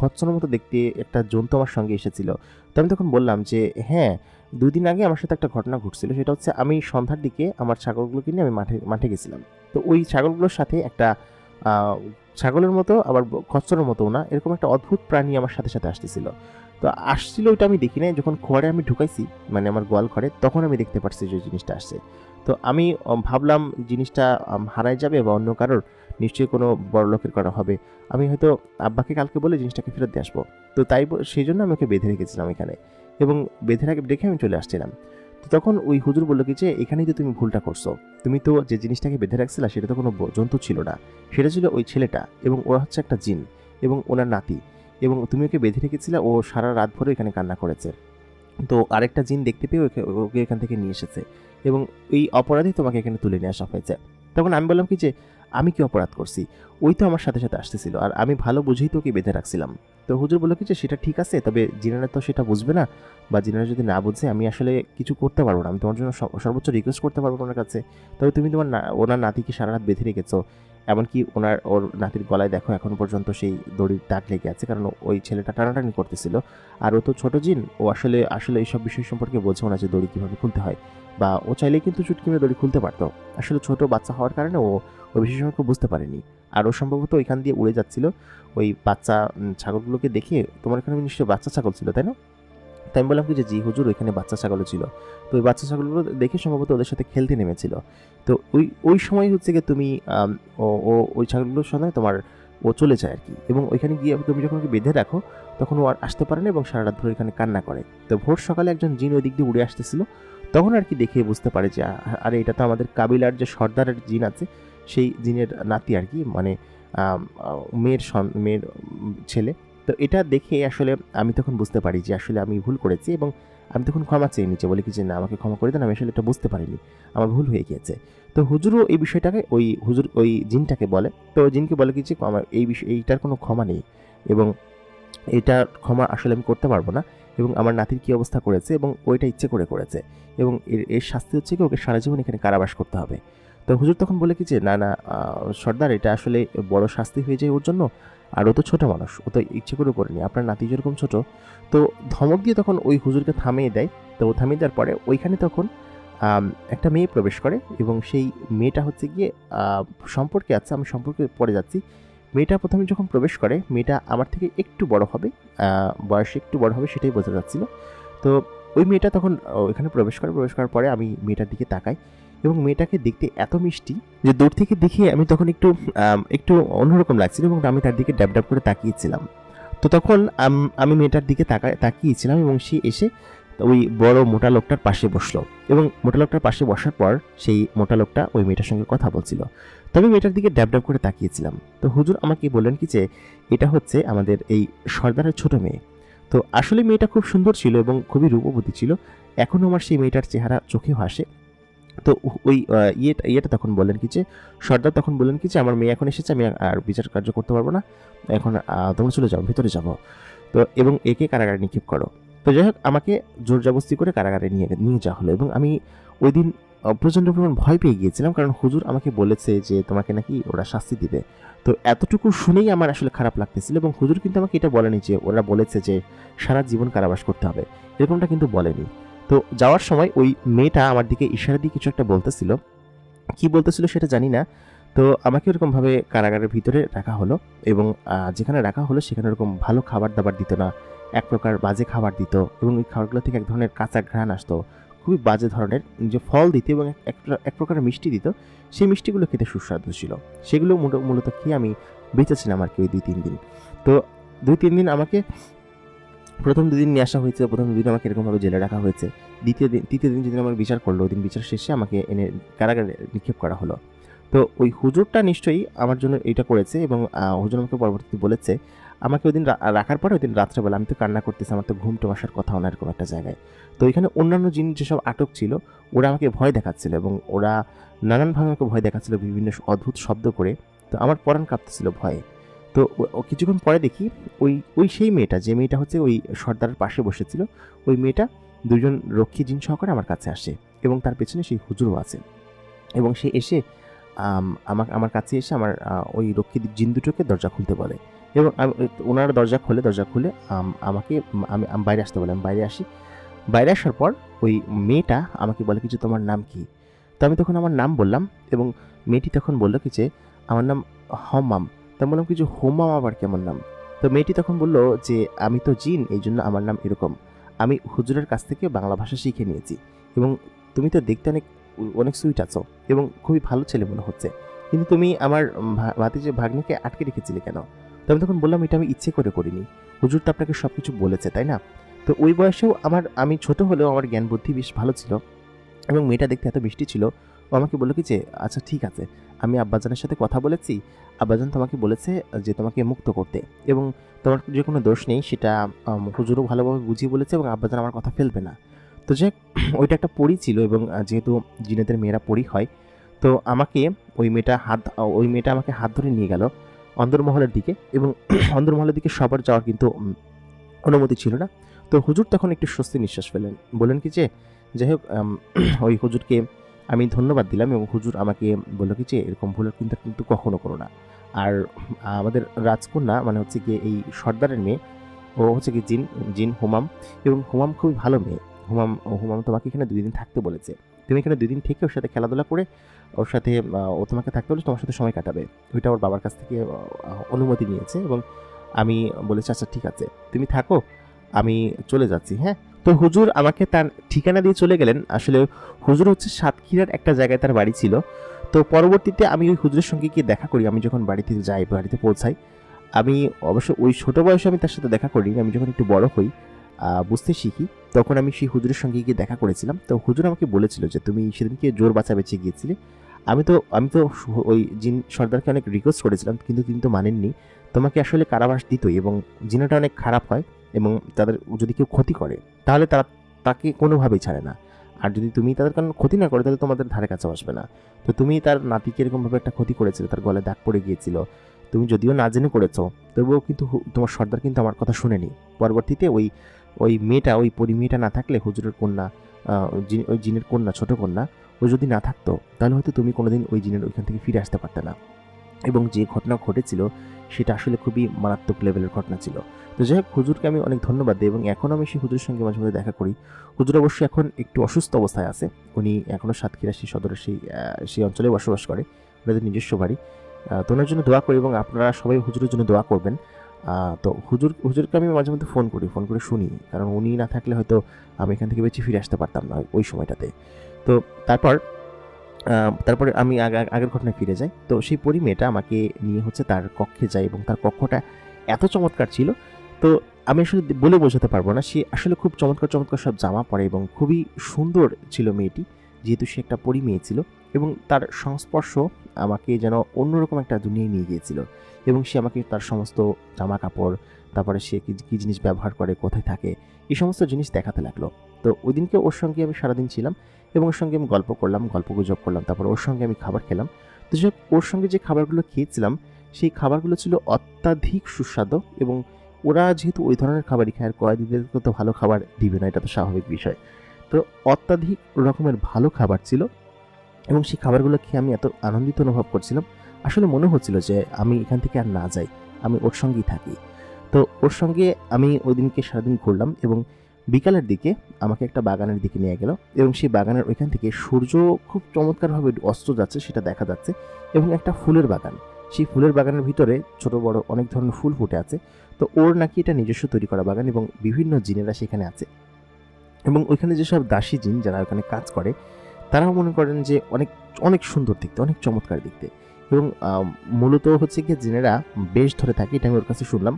খচ্চরের মতো দেখতে একটা জন্তু আমার সঙ্গে এসেছিল। তো আমি তখন বললাম যে হ্যাঁ, ২ দিন আগে আমার সাথে একটা ঘটনা ঘটছিল। সেটা হচ্ছে আমি সন্ধ্যার দিকে আমার ছাগলগুলোকে নিয়ে আমি মাঠে গেছিলাম। তো ওই ছাগলগুলোর সাথে একটা ছাগলের মতো আবার খচ্চরের মতো না, এরকম একটা অদ্ভুত প্রাণী আমার সাথে সাথে আসতেছিল। তো আসছিল ওইটা আমি দেখি নাই, যখন ঘরে আমি ঢুকাইছি মানে আমার গোয়াল ঘরে, তখন আমি দেখতে পারছি যে জিনিসটা আসছে। তো আমি ভাবলাম জিনিসটা হারায় যাবে বা অন্য কারোর নিশ্চয়ই কোনো বড় লোকের করা হবে, আমি হয়তো আব্বাকে কালকে বলে জিনিসটাকে ফেরত দিয়ে আসবো। তো তাই সেই জন্য আমি ওকে বেঁধে রেখেছিলাম এখানে এবং বেঁধে রেখে আমি চলে আসছিলাম। তো তখন ওই হুজুর বললো কি যে, এখানেই তো তুমি ভুলটা করছো, তুমি তো যে জিনিসটাকে বেঁধে রাখছিলা সেটা তো কোনো জন্তু ছিল না, সেটা ছিল ওই ছেলেটা এবং ওরা হচ্ছে একটা জিন এবং ওনার নাতি, এবং তুমি ওকে বেঁধে রেখেছিলে, ও সারা রাত ভরে এখানে কান্না করেছে। তো আরেকটা জিন দেখতে পেয়ে ওকে এখান থেকে নিয়ে এসেছে এবং এই অপরাধী তোমাকে এখানে তুলে নিয়ে আসা হয়েছে। তখন আমি বললাম কি যে, আমি কি অপরাধ করছি? ওই তো আমার সাথে সাথে আসতেছিল আর আমি ভালো বুঝেই তো ওকে বেঁধে রাখছিলাম। তো হুজুর বললো কি যে, সেটা ঠিক আছে, তবে জিনারা তো সেটা বুঝবে না, বা জিনারা যদি না বুঝে আমি আসলে কিছু করতে পারবো না, আমি তোমার জন্য সর্বোচ্চ রিকোয়েস্ট করতে পারবো ওনার কাছে। তবে তুমি তোমার ওনার নাতিকে সারা রাত বেঁধে রেখেছো, এমনকি ওর নাতির গলায় দেখো এখন পর্যন্ত সেই দড়ির দাগ লেগে আছে, কারণ ওই ছেলেটা টানাটানি করতেছিল। আর ও তো ছোট জিন, ও আসলে এইসব বিষয় সম্পর্কে বোঝেও না যে দড়ি কীভাবে খুলতে হয়, বা ও চাইলেই কিন্তু চুটকি মেরে দড়ি খুলতে পারতো। আসলে ছোট বাচ্চা হওয়ার কারণে ও ওই বিষয় সম্পর্কে বুঝতে পারেনি। আর ও সম্ভবত ওইখান দিয়ে উড়ে যাচ্ছিল ওই বাচ্চা ছাগলগুলোকে দেখে। তোমার এখানে নিশ্চয়ই বাচ্চা ছাগল ছিল, তাই না? তাই আমি বললাম কি যে, জি হুজুর, ওইখানে বাচ্চা ছাগলও ছিল। তো ওই বাচ্চা ছাগলগুলো দেখে সম্ভবত ওদের সাথে খেলতে নেমেছিল। তো ওই সময় হচ্ছে গিয়ে তুমি ওই ছাগলগুলোর সঙ্গে ও চলে যায় আর কি, এবং ওইখানে গিয়ে তুমি যখন ওকে বেঁধে রাখো তখন ও আর আসতে পারে না এবং সারা রাত ধরে এখানে কান্না করে। তো ভোর সকালে একজন জিন ওই দিক দিয়ে উড়ে আসতেছিল, তখন আর কি দেখে বুঝতে পারে যে আরে এটা তো আমাদের কাবিলার যে সর্দারের জিন আছে সেই জিনের নাতি আর কি, মানে মেয়ের ছেলে। তো এটা দেখে আসলে আমি তখন বুঝতে পারি যে আসলে আমি ভুল করেছি, এবং আমি তখন ক্ষমা চেয়ে নিচ্ছি, বলি কি যে, না, আমাকে ক্ষমা করে দেন, আমি আসলে এটা বুঝতে পারিনি, আমার ভুল হয়ে গিয়েছে। তো হুজুরও এই বিষয়টাকে ওই জিনটাকে বলে। তো জিনকে বলে কি যে, আমার এইটার কোনো ক্ষমা নেই, এবং এইটার ক্ষমা আসলে আমি করতে পারবো না, এবং আমার নাতির কী অবস্থা করেছে এবং ওইটা ইচ্ছে করে করেছে, এবং এর শাস্তি হচ্ছে কি, ওকে সারা জীবন এখানে কারাবাস করতে হবে। তো হুজুর তখন বলে কি যে, না না সর্দার, এটা আসলে বড় শাস্তি হয়ে যায় ওর জন্য, আর ও তো ছোটো মানুষ, ও তো ইচ্ছে করে করেনি, আপনার নাতি যেরকম ছোটো। তো ধমক দিয়ে তখন ওই হুজুরকে থামিয়ে দেয়। তো থামিয়ে দেওয়ার পরে ওইখানে তখন একটা মেয়ে প্রবেশ করে, এবং সেই মেয়েটা হচ্ছে গিয়ে সম্পর্কে আছে, আমি সম্পর্কে পরে যাচ্ছি। মেয়েটা প্রথমে যখন প্রবেশ করে, মেয়েটা আমার থেকে একটু বড় হবে, বয়সে একটু বড় হবে, সেটাই বোঝা যাচ্ছিল। তো ওই মেয়েটা তখন এখানে প্রবেশ করার পরে আমি মেয়েটার দিকে তাকাই, এবং মেয়েটাকে দেখতে এত মিষ্টি যে দূর থেকে দেখে আমি তখন একটু অন্যরকম লাগছিল, এবং আমি তার দিকে ড্যাব করে তাকিয়েছিলাম। তো তখন আমি মেয়েটার দিকে তাকিয়েছিলাম, এবং সে এসে ওই বড় মোটা লোকটার পাশে বসলো, এবং মোটা লোকটার পাশে বসার পর সেই মোটা লোকটা ওই মেয়েটার সঙ্গে কথা বলছিল। তবে মেয়েটার দিকে ড্যাব করে তাকিয়েছিলাম। তো হুজুর আমাকে বললেন কি যে, এটা হচ্ছে আমাদের এই সর্দারের ছোট মেয়ে। তো আসলে মেয়েটা খুব সুন্দর ছিল এবং খুবই রূপবতী ছিল, এখনও আমার সেই মেয়েটার চেহারা চোখে ভাসে। তো ওই ইয়েটা তখন বললেন কি যে, সর্দার তখন বললেন কি যে, আমার মেয়ে এখন এসেছে, আমি আর বিচার কার্য করতে পারবো না, এখন তোমরা চলে যাও, ভিতরে যাবো। তো এবং একে কারাগারে নিক্ষেপ করো। তো যাই হোক, আমাকে জোর জবরদস্তি করে কারাগারে নিয়ে যাওয়া হলো, এবং আমি ওই দিন প্রচণ্ড পরিমাণ ভয় পেয়ে গিয়েছিলাম, কারণ হুজুর আমাকে বলেছে যে তোমাকে নাকি ওরা শাস্তি দিবে। তো এতটুকু শুনেই আমার আসলে খারাপ লাগতেছিল, এবং হুজুর কিন্তু আমাকে এটা বলেনি যে ওরা বলেছে যে সারা জীবন কারাবাস করতে হবে, এরকমটা কিন্তু বলেনি। তো যাওয়ার সময় ওই মেয়েটা আমার দিকে ইশারা দিয়ে কিছু একটা বলতেছিল, কি বলতেছিল সেটা জানি না। তো আমাকে এরকমভাবে কারাগারের ভিতরে রাখা হলো এবং যেখানে রাখা হলো সেখানে এরকম ভালো খাবার দাবার দিত না, এক প্রকার বাজে খাবার দিত এবং ওই খাবারগুলো থেকে এক ধরনের কাঁচা ঘ্রাণ আসতো, খুবই বাজে ধরনের। যে ফল দিত এবং এক প্রকারের মিষ্টি দিত, সেই মিষ্টিগুলো খেতে সুস্বাদু ছিল। সেগুলো মূলত খেয়ে আমি বেঁচেছিলাম আর কি ওই 2-3 দিন। তো 2-3 দিন আমাকে প্রথম 2 দিন নিয়ে আসা হয়েছে, প্রথম 2 দিন আমাকে এরকমভাবে জেলে রাখা হয়েছে। তৃতীয় দিন যেদিন আমার বিচার করলো, ওই দিন বিচার শেষে আমাকে এনে কারাগারে নিক্ষেপ করা হলো। তো ওই হুজুরটা নিশ্চয়ই আমার জন্য এইটা করেছে এবং হুজুর আমাকে পরবর্তীতে বলেছে, আমাকে ওই দিন রাখার পরে ওই দিন রাত্রেবেলা আমি তো কান্না করতেছি, আমার তো ঘুম আসার কথাও না এরকম একটা জায়গায়। তো এখানে অন্যান্য জিন যেসব আটক ছিল ওরা আমাকে ভয় দেখাচ্ছিল এবং ওরা নানানভাবে আমাকে ভয় দেখাচ্ছিল বিভিন্ন অদ্ভুত শব্দ করে। তো আমার পরাণ কাঁপতেছিল ভয়ে। তো কিছুক্ষণ পরে দেখি ওই সেই মেয়েটা, যে মেয়েটা হচ্ছে ওই সর্দারের পাশে বসেছিল, ওই মেয়েটা 2জন রক্ষী জিন সহকারে আমার কাছে আসে এবং তার পেছনে সেই হুজুরও আছে এবং সে এসে আমার কাছে এসে আমার ওই রক্ষী জিন দুটোকে দরজা খুলতে বলে এবং ওনারা দরজা খুলে আমাকে আমি বাইরে আসতে বলে। আমি বাইরে আসি। বাইরে আসার পর ওই মেয়েটা আমাকে বলে কিছু, তোমার নাম কি? তো আমি তখন আমার নাম বললাম এবং মেয়েটি তখন বললো কি যে আমার নাম হম্মাম। তা বললাম কিছু হোমাম আবার কেমন নাম? তো মেয়েটি তখন বলল যে আমি তো জিন, এই জন্য আমার নাম এরকম। আমি হুজুরের কাছ থেকে বাংলা ভাষা শিখে নিয়েছি এবং তুমি তো দেখতে অনেক সুইট আছো এবং খুবই ভালো ছেলে মনে হচ্ছে, কিন্তু তুমি আমার ভাতিজে ভাগ্নিকে আটকে রেখেছিলে কেন? তো আমি তখন বললাম এটা আমি ইচ্ছে করে করিনি, হুজুর তো আপনাকে সব কিছু বলেছে, তাই না? তো ওই বয়সেও আমি ছোট হলেও আমার জ্ঞান বুদ্ধি বেশ ভালো ছিল এবং মেয়েটা দেখতে এত মিষ্টি ছিল। ও আমাকে বললো কি যে আচ্ছা ঠিক আছে, আমি আব্বাজানের সাথে কথা বলেছি, আব্বাজান তোমাকে বলেছে যে তোমাকে মুক্ত করতে এবং তোমার যে কোনো দোষ নেই সেটা হুজুরও ভালোভাবে বুঝিয়ে বলেছে এবং আব্বাজান আমার কথা ফেলবে না। তো যে ওইটা একটা পরী ছিল এবং যেহেতু জিনেদের মেয়েরা পরী হয়, তো আমাকে ওই মেয়েটা আমাকে হাত ধরে নিয়ে গেল অন্দরমহলের দিকে এবং অন্দরমহলের দিকে সবার যাওয়ার কিন্তু অনুমতি ছিল না। তো হুজুর তখন একটু স্বস্তি নিঃশ্বাস ফেলেন, বললেন কি যে যাই হোক ওই হুজুরকে আমি ধন্যবাদ দিলাম এবং হুজুর আমাকে বললো কি যে এরকম ভুল কিন্তু কখনো করো না। আর আমাদের রাজকন্যা মানে হচ্ছে গিয়ে এই সর্দারের মেয়ে, ও হচ্ছে কি জিন হুমাম এবং হুমাম খুবই ভালো মেয়ে। হুমাম তোমাকে এখানে 2 দিন থাকতে বলেছে, তুমি এখানে 2 দিন থেকে ওর সাথে খেলাধুলা করে ওর সাথে ও তোমাকে থাকতে বলে তোমার সাথে সময় কাটাবে। ওইটা ওর বাবার কাছ থেকে অনুমতি নিয়েছে এবং আমি বলেছি আচ্ছা ঠিক আছে তুমি থাকো, আমি চলে যাচ্ছি। হ্যাঁ, তো হুজুর আমাকে তার ঠিকানা দিয়ে চলে গেলেন। আসলে হুজুর হচ্ছে সাতক্ষীরার একটা জায়গায় তার বাড়ি ছিল। তো পরবর্তীতে আমি ওই হুজুরের সঙ্গে গিয়ে দেখা করি। আমি যখন বাড়িতে পৌঁছাই, আমি অবশ্য ওই ছোট বয়সে আমি তার সাথে দেখা করিনি। আমি যখন একটু বড় হই, বুঝতে শিখি, তখন আমি সেই হুজুরের সঙ্গে গিয়ে দেখা করেছিলাম। তো হুজুর আমাকে বলেছিল যে তুমি সেদিনকে জোর বাঁচাবেচে গিয়েছিলে। আমি তো ওই জিন সর্দারকে অনেক রিকোয়েস্ট করেছিলাম, কিন্তু তিনি তো মানেননি। তোমাকে আসলে কারাবাস দিতই এবং জিনাটা অনেক খারাপ হয় এবং তাদের যদি কেউ ক্ষতি করে তাহলে তাকে কোনোভাবেই ছাড়ে না। আর যদি তুমি তাদের কারণ ক্ষতি না করো তাহলে তোমাদের ধারে কাছে আসবে না। তো তুমি তার নাতিকে এরকমভাবে একটা ক্ষতি করেছিলে, তার গলায় দাগ পড়ে গিয়েছিল। তুমি যদিও না জেনে করেছো, তবুও কিন্তু তোমার সর্দার কিন্তু আমার কথা শুনেনি। পরবর্তীতে ওই মেয়েটা, ওই পরি মেয়েটা না থাকলে হুজুরের কন্যা, ওই জিনের কন্যা, ছোট কন্যা, ও যদি না থাকতো তাহলে হয়তো তুমি কোনোদিন ওই জিনের ওইখান থেকে ফিরে আসতে পারতে না। এবং যে ঘটনা ঘটেছিল সেটা আসলে খুবই মারাত্মক লেভেলের ঘটনা ছিল। তো যাই হোক, হুজুরকে আমি অনেক ধন্যবাদ দিই এবং এখন আমি সেই হুজুরের সঙ্গে মাঝে মাঝে দেখা করি। হুজুর অবশ্যই এখন একটু অসুস্থ অবস্থায় আছে। উনি এখনও সাতক্ষীরা সেই সদরের সেই অঞ্চলে বসবাস করে, ওনাদের নিজস্ব বাড়ি। তো ওনার জন্য দোয়া করি এবং আপনারা সবাই হুজুরের জন্য দোয়া করবেন। তো হুজুরকে আমি মাঝে মধ্যে ফোন করে শুনি, কারণ উনি না থাকলে হয়তো আমি এখান থেকে বেঁচে ফিরে আসতে পারতাম না ওই সময়টাতে। তো তারপরে আমি আগের ঘটনায় ফিরে যাই। তো সেই পরি মেয়েটা আমাকে নিয়ে হচ্ছে তার কক্ষে যায় এবং তার কক্ষটা এত চমৎকার ছিল, তো আমি আসলে বলে বোঝাতে পারবো না। সে আসলে খুব চমৎকার চমৎকার সব জামা পরে এবং খুবই সুন্দর ছিল মেয়েটি, যেহেতু সে একটা পরি মেয়ে ছিল এবং তার সংস্পর্শ আমাকে যেন অন্যরকম একটা দুনিয়ায় নিয়ে গিয়েছিল এবং সে আমাকে তার সমস্ত জামা কাপড়, তারপরে সে কী জিনিস ব্যবহার করে, কোথায় থাকে, এই সমস্ত জিনিস দেখাতে লাগলো। তো ওই দিনকে ওর সঙ্গে আমি সারাদিন ছিলাম এবং ওর সঙ্গে আমি গল্পগুজব করলাম, তারপর ওর সঙ্গে আমি খাবার খেলাম। তো যাই হোক, ওর সঙ্গে যে খাবারগুলো খেয়েছিলাম সেই খাবারগুলো ছিল অত্যাধিক সুস্বাদু এবং ওরা যেহেতু ওই ধরনের খাবারই খায়, আর কয়েদিদেরকে তো ভালো খাবার দিবে না, এটা তো স্বাভাবিক বিষয়। তো অত্যাধিক রকমের ভালো খাবার ছিল এবং সেই খাবারগুলো খেয়ে আমি এত আনন্দিত অনুভব করছিলাম, আসলে মনে হচ্ছিল যে আমি এখান থেকে আর না যাই, আমি ওর সঙ্গেই থাকি। তো ওর সঙ্গে আমি ওই দিনকে সারাদিন ঘুরলাম এবং বিকালের দিকে আমাকে একটা বাগানের দিকে নিয়ে গেল এবং সেই বাগানের ওইখান থেকে সূর্য খুব চমৎকারভাবে অস্ত যাচ্ছে সেটা দেখা যাচ্ছে এবং একটা ফুলের বাগান। সেই ফুলের বাগানের ভিতরে ছোট বড় অনেক ধরনের ফুল ফুটে আছে। তো ওর নাকি এটা নিজস্ব তৈরি করা বাগান এবং বিভিন্ন জিনেরা সেখানে আছে এবং ওইখানে যেসব দাসী জিন যারা ওখানে কাজ করে তারাও মনে করেন যে অনেক অনেক সুন্দর দেখতে, অনেক চমৎকার দেখতে এবং মূলত হচ্ছে গিয়ে জিনেরা বেশ ধরে থাকে, এটা আমি ওর কাছে শুনলাম।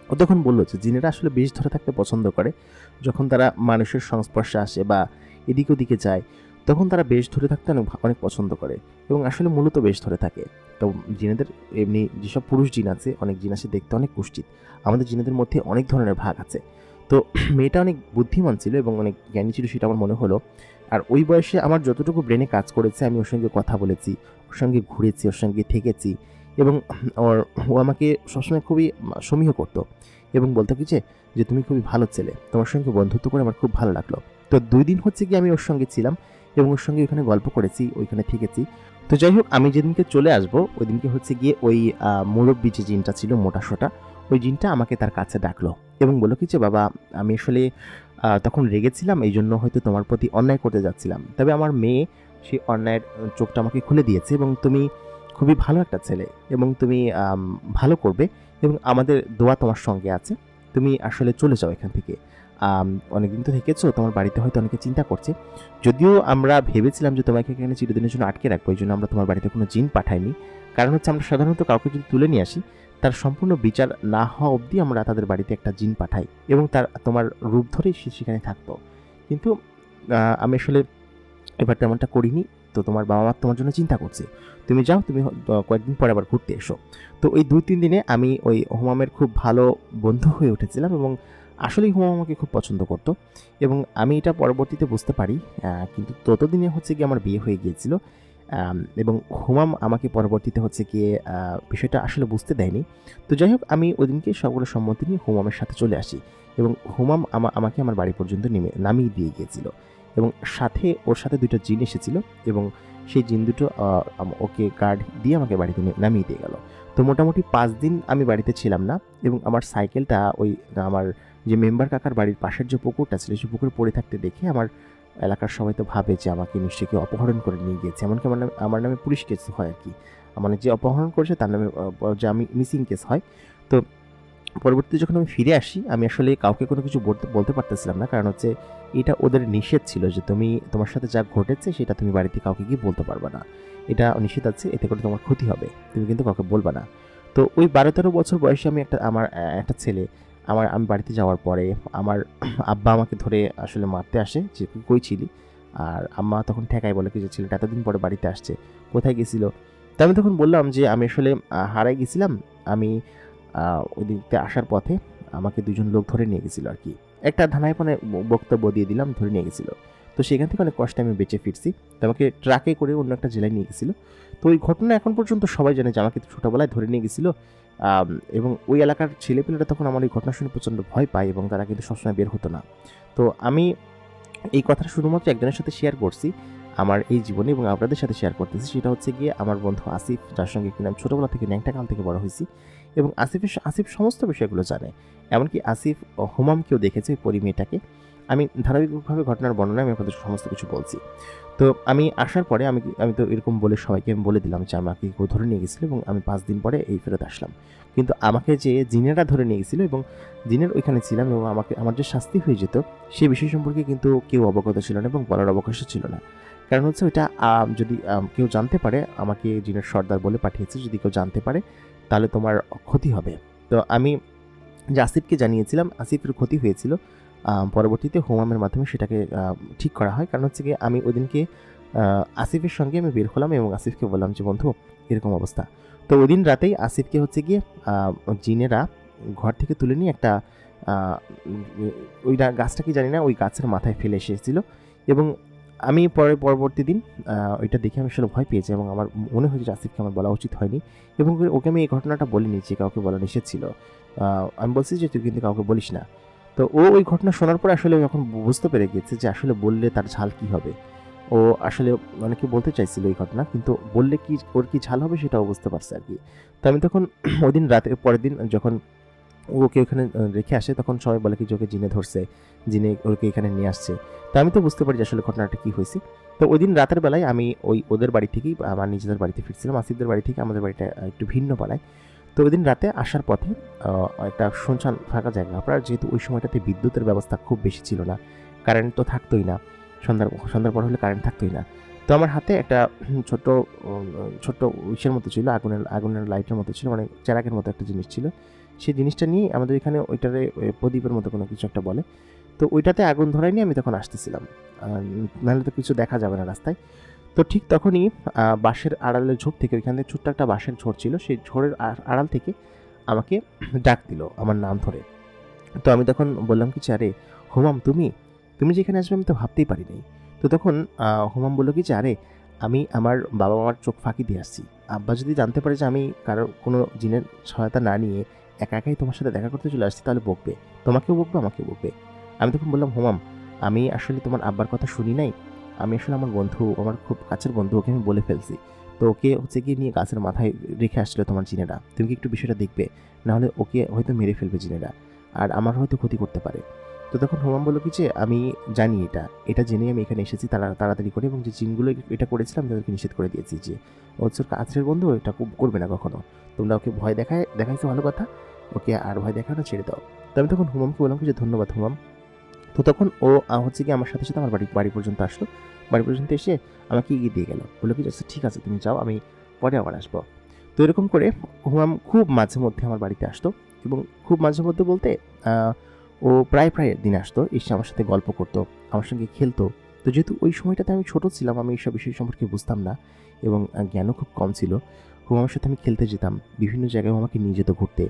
ও তখন বললো যে জিনেরা আসলে বেশ ধরে থাকতে পছন্দ করে, যখন তারা মানুষের সংস্পর্শে আসে বা এদিক ওদিকে যায় তখন তারা বেশ ধরে থাকতে অনেক অনেক পছন্দ করে এবং আসলে মূলত বেশ ধরে থাকে। তো জিনেদের এমনি যেসব পুরুষ জিন আছে, অনেক জিন আছে দেখতে অনেক কুষ্ঠিত, আমাদের জিনেদের মধ্যে অনেক ধরনের ভাগ আছে। তো মেয়েটা অনেক বুদ্ধিমান ছিল এবং অনেক জ্ঞানী ছিল সেটা আমার মনে হলো। আর ওই বয়সে আমার যতটুকু ব্রেনে কাজ করেছে আমি ওর সঙ্গে কথা বলেছি, ওর সঙ্গে ঘুরেছি, ওর সঙ্গে থেকেছি এবং ও আমাকে সবসময় খুবই সমীহ করতো এবং বলতো কি যে তুমি খুবই ভালো ছেলে, তোমার সঙ্গে বন্ধুত্ব করে আমার খুব ভালো লাগলো। তো 2 দিন হচ্ছে কি আমি ওর সঙ্গে ছিলাম এবং ওর সঙ্গে ওইখানে গল্প করেছি, ওইখানে থেকেছি। তো যাই হোক, আমি যেদিনকে চলে আসবো ওই দিনকে হচ্ছে গিয়ে ওই মুরব্বী যে জিনটা ছিল মোটা সোটা, ওই জিনটা আমাকে তার কাছে ডাকলো এবং বললো কি যে বাবা আমি আসলে তখন রেগেছিলাম, এই জন্য হয়তো তোমার প্রতি অন্যায় করতে যাচ্ছিলাম, তবে আমার মেয়ে সেই অন্যায়ের চোখটা আমাকে খুলে দিয়েছে এবং তুমি খুবই ভালো একটা ছেলে এবং তুমি ভালো করবে এবং আমাদের দোয়া তোমার সঙ্গে আছে, তুমি আসলে চলে যাও এখান থেকে। অনেকদিন তো থেকেছো, তোমার বাড়িতে হয়তো অনেকে চিন্তা করছে, যদিও আমরা ভেবেছিলাম যে তোমাকে এখানে চিরদিনের জন্য আটকে রাখবো, এই জন্য আমরা তোমার বাড়িতে কোনো জিন পাঠাইনি। কারণ হচ্ছে আমরা সাধারণত কাউকে যদি তুলে নিয়ে আসি তার সম্পূর্ণ বিচার না হওয়া অবধি আমরা তাদের বাড়িতে একটা জিন পাঠাই এবং তোমার রূপ ধরেই সে সেখানে থাকতো। কিন্তু আমি আসলে এবার তেমনটা করিনি। তো তোমার বাবা মা তোমার জন্য চিন্তা করছে, তুমি যাও, তুমি কয়েকদিন পরে আবার ঘুরতে এসো। তো ওই 2-3 দিনে আমি ওই হুমামের খুব ভালো বন্ধু হয়ে উঠেছিলাম এবং আসলেই হুমাম আমাকে খুব পছন্দ করতো এবং আমি এটা পরবর্তীতে বুঝতে পারি। কিন্তু ততদিনে হচ্ছে গিয়ে আমার বিয়ে হয়ে গিয়েছিল এবং হুমাম আমাকে পরবর্তীতে হচ্ছে গিয়ে বিষয়টা আসলে বুঝতে দেয়নি। তো যাই হোক, আমি ওই দিনকে সকলের সম্মতি নিয়ে হুমামের সাথে চলে আসি এবং হুমাম আমাকে আমার বাড়ি পর্যন্ত নামিয়ে দিয়ে গিয়েছিল এবং ওর সাথে 2টা জিন এসেছিল এবং সেই জিন দুটো ওকে গার্ড দিয়ে আমাকে বাড়িতে নামিয়ে দিয়ে গেল। তো মোটামুটি 5 দিন আমি বাড়িতে ছিলাম না এবং আমার সাইকেলটা ওই আমার যে মেম্বার কাকার বাড়ির পাশের যে পুকুরটা ছিল সেই পুকুরে পড়ে থাকতে দেখে আমার এলাকার সবাই তো ভাবে যে আমাকে নিশ্চয়ই কেউ অপহরণ করে নিয়ে গিয়েছে, এমনকি আমার নামে পুলিশ কেস হয় আর কি, মানে যে অপহরণ করেছে তার নামে যে আমি মিসিং কেস হয়। তো পরবর্তীতে যখন আমি ফিরে আসি আমি আসলে কাউকে কোনো কিছু বলতে পারতেছিলাম না, কারণ হচ্ছে এটা ওদের নিষেধ ছিল যে তোমার সাথে যা ঘটেছে সেটা তুমি বাড়িতে কাউকে গিয়ে বলতে পারবে না, এটা নিষেধ আছে, এতে করে তোমার ক্ষতি হবে, তুমি কিন্তু কাউকে বলবে না। তো ওই 12-13 বছর বয়সে আমি আমার একটা ছেলে আমি বাড়িতে যাওয়ার পরে আমার আব্বা আমাকে ধরে আসলে মারতে আসে যে তুই কই ছিলি, আর আম্মা তখন ঠেকাই বলে কি যে ছেলেটা এতদিন পরে বাড়িতে আসছে, কোথায় গেছিল। তো আমি তখন বললাম যে আমি আসলে হারাই গেছিলাম, আমি ওই দিকতে আসার পথে আমাকে 2জন লোক ধরে নিয়ে গেছিলো আর কি, একটা ধানাইপানে বক্তব্য দিয়ে দিলাম, ধরে নিয়ে গেছিলো। তো সেখান থেকে অনেক কষ্টে আমি বেঁচে ফিরছি। তো আমাকে ট্রাকে করে অন্য একটা জেলায় নিয়ে গেছিলো। তো ওই ঘটনা এখন পর্যন্ত সবাই জানে যে আমাকে ছোটোবেলায় ধরে নিয়ে গেছিলো এবং ওই এলাকার ছেলেপেলেরা তখন আমার এই ঘটনা শুনে প্রচণ্ড ভয় পায় এবং তারা কিন্তু সবসময় বের হতো না। তো আমি এই কথাটা শুধুমাত্র একজনের সাথে শেয়ার করছি আমার এই জীবনে এবং আপনাদের সাথে শেয়ার করতেছি, সেটা হচ্ছে গিয়ে আমার বন্ধু আসিফ, যার সঙ্গে কিনা আমি ছোটোবেলা থেকে ন্যাংটাকাল থেকে বড় হয়েছি এবং আসিফ সমস্ত বিষয়গুলো জানে, এমনকি আসিফ হুমামকেও দেখেছে ওই পরি মেয়েটাকে। আমি ধারাবাহিকভাবে ঘটনার বর্ণনা আমি আপনাদের সমস্ত কিছু বলছি। তো আমি আসার পরে আমি তো এরকম বলে সবাইকে আমি বলে দিলাম যে আমাকে কেউ ধরে নিয়ে গেছিলো এবং আমি 5 দিন পরে এই ফেরত আসলাম। কিন্তু আমাকে যে জিনেরা ধরে নিয়ে গেছিলো এবং জিনের ওইখানে ছিলাম এবং আমার যে শাস্তি হয়ে যেত সেই বিষয় সম্পর্কে কিন্তু কেউ অবগত ছিল না এবং বলার অবকাশ ছিল না। কারণ হচ্ছে ওইটা যদি কেউ জানতে পারে আমাকে জিনের সর্দার বলে পাঠিয়েছে, যদি কেউ জানতে পারে তাহলে তোমার ক্ষতি হবে। তো আমি যে আসিফকে জানিয়েছিলাম, আসিফের ক্ষতি হয়েছিল, পরবর্তীতে হুমামের মাধ্যমে সেটাকে ঠিক করা হয়। কারণ হচ্ছে গিয়ে আমি ওই দিনকে আসিফের সঙ্গে আমি বের হলাম এবং আসিফকে বললাম যে বন্ধু এরকম অবস্থা। তো ওই দিন রাতেই আসিফকে হচ্ছে গিয়ে জিনেরা ঘর থেকে তুলে নিয়ে একটা ওই গাছটা কি জানি না, ওই গাছের মাথায় ফেলে এসেছিল এবং আমি পরবর্তী দিন ওইটা দেখে আমি আসলে ভয় পেয়েছি এবং আমার মনে হয়েছে যে আসিফকে আমার বলা উচিত হয়নি এবং ওকে আমি এই ঘটনাটা বলিনি যে কাউকে বলা নিষেধ ছিল। আমি বলছি যে তুই কিন্তু কাউকে বলিস না। তো ওই ঘটনা শোনার পরে আসলে যখন বুঝতে পেরে গেছে যে আসলে বললে তার ঝাল কি হবে, ও আসলে অনেকে বলতে চাইছিল এই ঘটনা, কিন্তু বললে কি ওর কি ঝাল হবে সেটাও বুঝতে পারছে আর কি। তো আমি তখন ওই দিন রাতের পরের দিন যখন ওকে ওখানে রেখে আসে, তখন সবাই বলে কি যে ওকে জিনে ধরছে, জিনে ওকে এখানে নিয়ে আসছে। তো আমি তো বুঝতে পারি যে আসলে ঘটনাটা কী হয়েছে। তো ওই দিন রাতের বেলায় আমি ওদের বাড়ি থেকেই আমার নিজেদের বাড়িতে ফিরছিলাম, আসিফদের বাড়ি থেকে আমাদের বাড়িটা একটু ভিন্ন পাড়ায়। তো ওই দিন রাতে আসার পথে একটা শুনশান ফাঁকা জায়গা, আপনার যেহেতু ওই সময়টাতে বিদ্যুতের ব্যবস্থা খুব বেশি ছিল না, কারেন্ট তো থাকতোই না, সন্ধ্যার পর হলে কারেন্ট থাকতোই না। তো আমার হাতে একটা ছোট্ট ছোট্ট ইসের মতো ছিল, আগুনের লাইটের মতো ছিল, মানে চেরাকের মতো একটা জিনিস ছিল। সেই জিনিসটা নিয়ে আমাদের এখানে ওইটারে প্রদীপের মতো কোনো কিছু একটা বলে। তো ওইটাতে আগুন ধরাই নিয়ে আমি তখন আসতেছিলাম, নাহলে তো কিছু দেখা যাবে না রাস্তায়। তো ঠিক তখনই বাঁশের আড়ালের ঝোপ থেকে, ওইখান থেকে ছোট্ট একটা বাঁশের ঝোড় ছিল, সেই ঝোড়ের আড়াল থেকে আমাকে ডাক দিল আমার নাম ধরে। তো আমি তখন বললাম কি, আরে হুমাম, তুমি তুমি যেখানে আসবে আমি তো ভাবতেই পারিনি। তো তখন হুমাম বললো কি, আরে আমি আমার বাবা মার চোখ ফাঁকি দিয়ে আসছি, আব্বা যদি জানতে পারে যে আমি কারো কোনো জিনের সহায়তা না নিয়ে একা একাই তোমার সাথে দেখা করতে চলে আসছি, তাহলে বকবে, তোমাকেও বকবে আমাকেও বকবে। আমি তখন বললাম, হুমাম, আমি আসলে তোমার আব্বার কথা শুনি নাই, আমি আসলে আমার বন্ধু, আমার খুব কাছের বন্ধু, ওকে আমি বলে ফেলছি। তো ওকে হচ্ছে গিয়ে নিয়ে গাছের মাথায় রেখে আসছিল তোমার জিনেরা, তুমি কি একটু বিষয়টা দেখবে, নাহলে ওকে হয়তো মেরে ফেলবে জিনেরা, আর আমার হয়তো ক্ষতি করতে পারে। তো তখন হুমাম বলল কি যে, আমি জানি এটা জেনেই আমি এখানে এসেছি তাড়াতাড়ি করে, এবং যে জিনগুলো এটা করেছিলাম তাদেরকে নিষেধ করে দিয়েছি যে হচ্ছে কাছের বন্ধু, এটা করবে না কখনো, তোমরা ওকে ভয় দেখাইছো ভালো কথা, ওকে আর ভয় দেখানো ছেড়ে দাও। তো আমি তখন হুমামকে বললাম কি যে, ধন্যবাদ হুমাম। তো তখন ও হচ্ছে কি আমার সাথে সাথে আমার বাড়ি পর্যন্ত আসলো, বাড়ি পর্যন্ত এসে আমাকে এগিয়ে দিয়ে গেল, বললো কি আচ্ছা ঠিক আছে তুমি যাও, আমি পরে আবার আসবো। তো এরকম করে হুমাম খুব মাঝে মধ্যে আমার বাড়িতে আসতো, এবং খুব মাঝে মধ্যে বলতে ও প্রায় দিন আসতো, এসে আমার সাথে গল্প করতো, আমার সঙ্গে খেলতো। তো যেহেতু ওই সময়টাতে আমি ছোট ছিলাম, আমি এইসব বিষয় সম্পর্কে বুঝতাম না, এবং জ্ঞানও খুব কম ছিল। হুমামের সাথে আমি খেলতে যেতাম, বিভিন্ন জায়গায় আমাকে নিয়ে যেত ঘুরতে।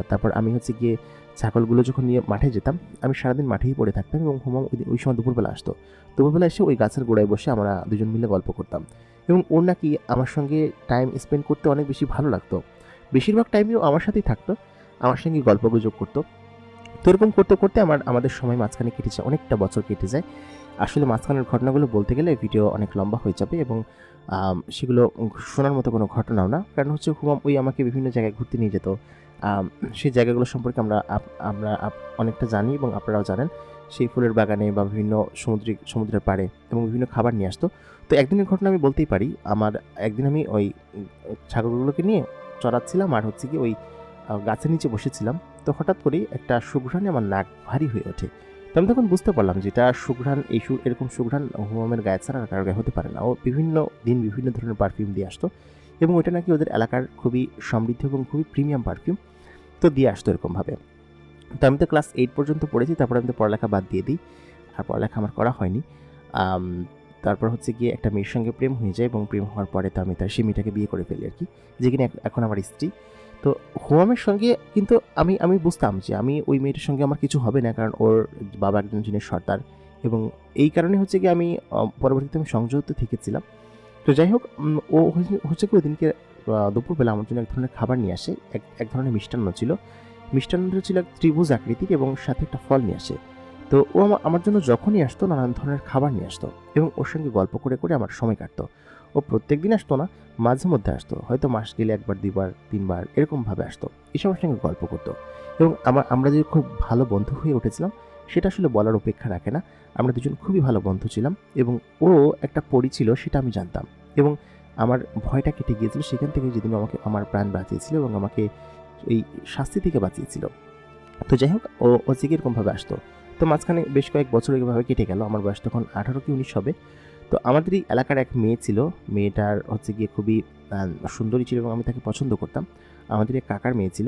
তারপর আমি হচ্ছে গিয়ে ছাগলগুলো যখন নিয়ে মাঠে যেতাম, আমি সারাদিন মাঠেই পড়ে থাকতাম, এবং হুমাম ওই সময় দুপুরবেলা আসতো। দুপুরবেলা এসে ওই গাছের গোড়ায় বসে আমরা দুজন মিলে গল্প করতাম, এবং ওর নাকি আমার সঙ্গে টাইম স্পেন্ড করতে অনেক বেশি ভালো লাগতো। বেশিরভাগ টাইমেও আমার সাথেই থাকতো, আমার সঙ্গে গল্পগুজব করতো। তো এরকম করতে করতে আমাদের সময় মাঝখানে কেটে যায়, অনেকটা বছর কেটে যায়। আসলে মাঝখানের ঘটনাগুলো বলতে গেলে ভিডিও অনেক লম্বা হয়ে যাবে, এবং সেগুলো শোনার মতো কোনো ঘটনাও না, কারণ হচ্ছে হুমাম ওই আমাকে বিভিন্ন জায়গায় ঘুরতে নিয়ে যেত। সেই জায়গাগুলো সম্পর্কে আমরা অনেকটা জানি, এবং আপনারাও জানেন। সেই ফুলের বাগানে বা বিভিন্ন সমুদ্রের পাড়ে, এবং বিভিন্ন খাবার নিয়ে আসতো। তো একদিনের ঘটনা আমি বলতেই পারি, একদিন আমি ওই ছাগলগুলোকে নিয়ে চড়াচ্ছিলাম, আর হচ্ছে কি ওই গাছের নিচে বসেছিলাম। তো হঠাৎ করেই একটা সুঘ্রাণে আমার নাক ভারী হয়ে ওঠে। তো আমি তখন বুঝতে পারলাম যে এটা সুঘ্রাণ, এরকম সুঘ্রাণ হুমামের গায়ে ছাড়া আর কারো গায়ে হতে পারে না। ও বিভিন্ন দিন বিভিন্ন ধরনের পারফিউম দিয়ে আসতো, এবং ওটা নাকি ওদের এলাকার খুবই সমৃদ্ধ এবং খুবই প্রিমিয়াম পারফিউম, তো দিয়ে আসতো এরকমভাবে। তো আমি তো ক্লাস 8 পর্যন্ত পড়েছি, তারপর আমি তো পড়ালেখা বাদ দিয়ে দিই, আর পড়ালেখা আমার করা হয়নি। তারপর হচ্ছে গিয়ে একটা মেয়ের সঙ্গে প্রেম হয়ে যায়, এবং প্রেম হওয়ার পরে তো আমি সেই মেয়েটাকে বিয়ে করে ফেলি আর কি, যে কিনা এখন আমার স্ত্রী। তো হুমামের সঙ্গে কিন্তু আমি বুঝতাম যে আমি ওই মেয়েটার সঙ্গে আমার কিছু হবে না, কারণ ওর বাবা একজন জিনের সর্দার, এবং এই কারণে হচ্ছে কি আমি পরবর্তীতে আমি সংযত থেকেছিলাম। তো যাই হোক, ও হচ্ছে কি ওই দিনকে দুপুরবেলা আমার জন্য এক ধরনের খাবার নিয়ে আসে, এক ধরনের মিষ্টান্ন ছিল। মিষ্টান্নটা ছিল এক ত্রিভুজ আকৃতির, এবং সাথে একটা ফল নিয়ে আসে। তো ও আমার জন্য যখনই আসতো নানান ধরনের খাবার নিয়ে আসতো, এবং ওর সঙ্গে গল্প করে করে আমার সময় কাটতো। ও প্রত্যেক দিন আসতো না, মাঝে মধ্যে আসতো, হয়তো মাস গেলে একবার, দুইবার, তিনবার এরকমভাবে আসতো, এসে আমার সঙ্গে গল্প করতো। এবং আমরা যে খুব ভালো বন্ধু হয়ে উঠেছিলাম, সেটা আসলে বলার অপেক্ষা রাখে না। আমরা দুজন খুবই ভালো বন্ধু ছিলাম, এবং ও একটা পরী ছিল সেটা আমি জানতাম, এবং আমার ভয়টা কেটে গিয়েছিল সেখান থেকে, যেদিন আমাকে আমার প্রাণ বাঁচিয়েছিল এবং আমাকে এই শাস্তি থেকে বাঁচিয়েছিল। তো যাই হোক, ও হচ্ছে কি এরকমভাবে আসতো। তো মাঝখানে বেশ কয়েক বছর এভাবে কেটে গেল, আমার বয়স তখন 18 কি 19 হবে। তো আমাদের এই এলাকার এক মেয়ে ছিল, মেয়েটার হচ্ছে গিয়ে খুবই সুন্দরী ছিল, এবং আমি তাকে পছন্দ করতাম। আমাদের এক কাকার মেয়ে ছিল,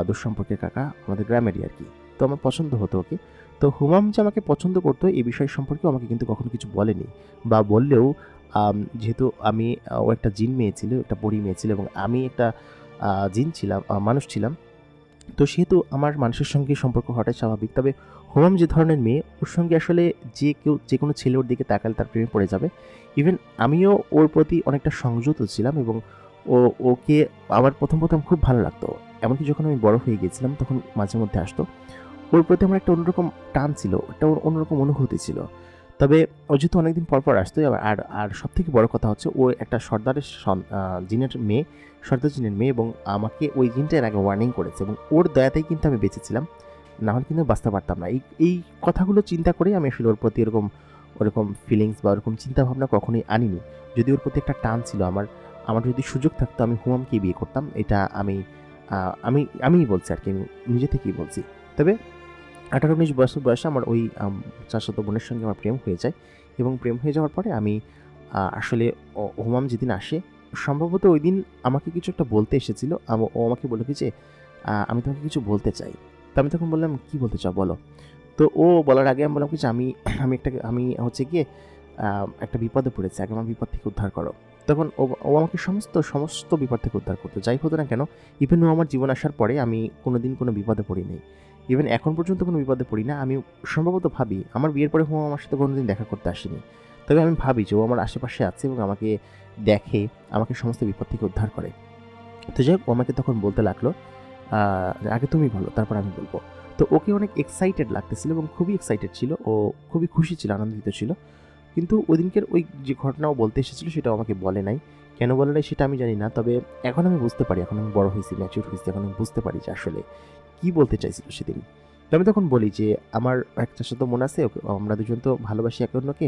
দুঃসম্পর্কের কাকা, আমাদের গ্রামেরই আর কি। তো আমার পছন্দ হতো ওকে। তো হুমাম যে আমাকে পছন্দ করতো এই বিষয় সম্পর্কে আমাকে কিন্তু কখনো কিছু বলেনি, বা বললেও যেহেতু ও একটা জিন মেয়ে ছিল, একটা পরী মেয়ে ছিল, এবং আমি একটা জিন ছিলাম, মানুষ ছিলাম। তো সেহেতু আমার মানুষের সঙ্গে সম্পর্ক হওয়াটাই স্বাভাবিক। তবে হুমাম যে ধরনের মেয়ে, ওর সঙ্গে আসলে যে কোনো ছেলে ওর দিকে তাকালে তার প্রেমে পড়ে যাবে। ইভেন আমিও ওর প্রতি অনেকটা সংযত ছিলাম, এবং ওকে আমার প্রথম খুব ভালো লাগতো। এমনকি যখন আমি বড় হয়ে গিয়েছিলাম তখন মাঝে মধ্যে আসতো। ওর প্রতি আমার একটা অন্যরকম টান ছিল, একটা অন্যরকম অনুভূতি ছিল। তবে ও যেহেতু অনেকদিন পর পর আসতো, আর আর সবথেকে বড় কথা হচ্ছে ও একটা সর্দারের জিনের মেয়ে, সর্দার জিনের মেয়ে, এবং আমাকে ওই জিনটার আগে ওয়ার্নিং করেছে, এবং ওর দয়াতেই কিন্তু আমি বেঁচেছিলাম, না হলে কিন্তু বাঁচতে পারতাম না। এই কথাগুলো চিন্তা করেই আমি আসলে ওর প্রতি ওরকম ফিলিংস বা ওরকম চিন্তাভাবনা কখনোই আনিনি। যদি ওর প্রতি একটা টান ছিল, আমার আমার যদি সুযোগ থাকতো আমি হুমামকে বিয়ে করতাম, এটা আমিই বলছি আর কি, আমি নিজে থেকেই বলছি। তবে 18-19 বছর বয়সে আমার ওই চাচাতো বোনের সঙ্গে আমার প্রেম হয়ে যায়, এবং প্রেম হয়ে যাওয়ার পরে আমি আসলে হুমাম যেদিন আসে, সম্ভবত ওই দিন আমাকে কিছু একটা বলতে এসেছিল। ও আমাকে বলল কি যে, আমি তোমাকে কিছু বলতে চাই। তো আমি তখন বললাম, কি বলতে চাও বলো। তো ও বলার আগে আমি বললাম কি যে, আমি হচ্ছে গিয়ে একটা বিপদে পড়েছি, আগে আমার বিপদ থেকে উদ্ধার করো। তখন ও আমাকে সমস্ত বিপদ থেকে উদ্ধার করতো, যাই হতো না কেন। ইভেন ও আমার জীবন আসার পরে আমি কোনোদিন কোনো বিপদে পড়িনি, ইভেন এখন পর্যন্ত কোনো বিপদে পড়ি না। আমি সম্ভবত ভাবি আমার বিয়ের পরে হুমাম আমার সাথে কোনোদিন দেখা করতে আসেনি, তবে আমি ভাবি যে ও আমার আশেপাশে আছে এবং আমাকে দেখে, আমাকে সমস্ত বিপদ থেকে উদ্ধার করে। তো যাই হোক, ও আমাকে তখন বলতে লাগলো, আগে তুমি বলো তারপর আমি বলবো। তো ওকে অনেক এক্সাইটেড লাগতেছিল এবং খুবই এক্সাইটেড ছিল, ও খুবই খুশি ছিল, আনন্দিত ছিল। কিন্তু ওই দিনকের ওই যে ঘটনা ও বলতে এসেছিল সেটাও আমাকে বলে নাই। কেন বলে নাই সেটা আমি জানি না, তবে এখন আমি বুঝতে পারি, এখন আমি বড় হয়েছি, ম্যাচিউর হয়েছি, এখন আমি বুঝতে পারি যে আসলে কী বলতে চাইছিল সেদিন। তো আমি তখন বলি যে, আমার একটা সাথে মনে আছে, আমরা দুজন তো ভালোবাসি একে অন্যকে,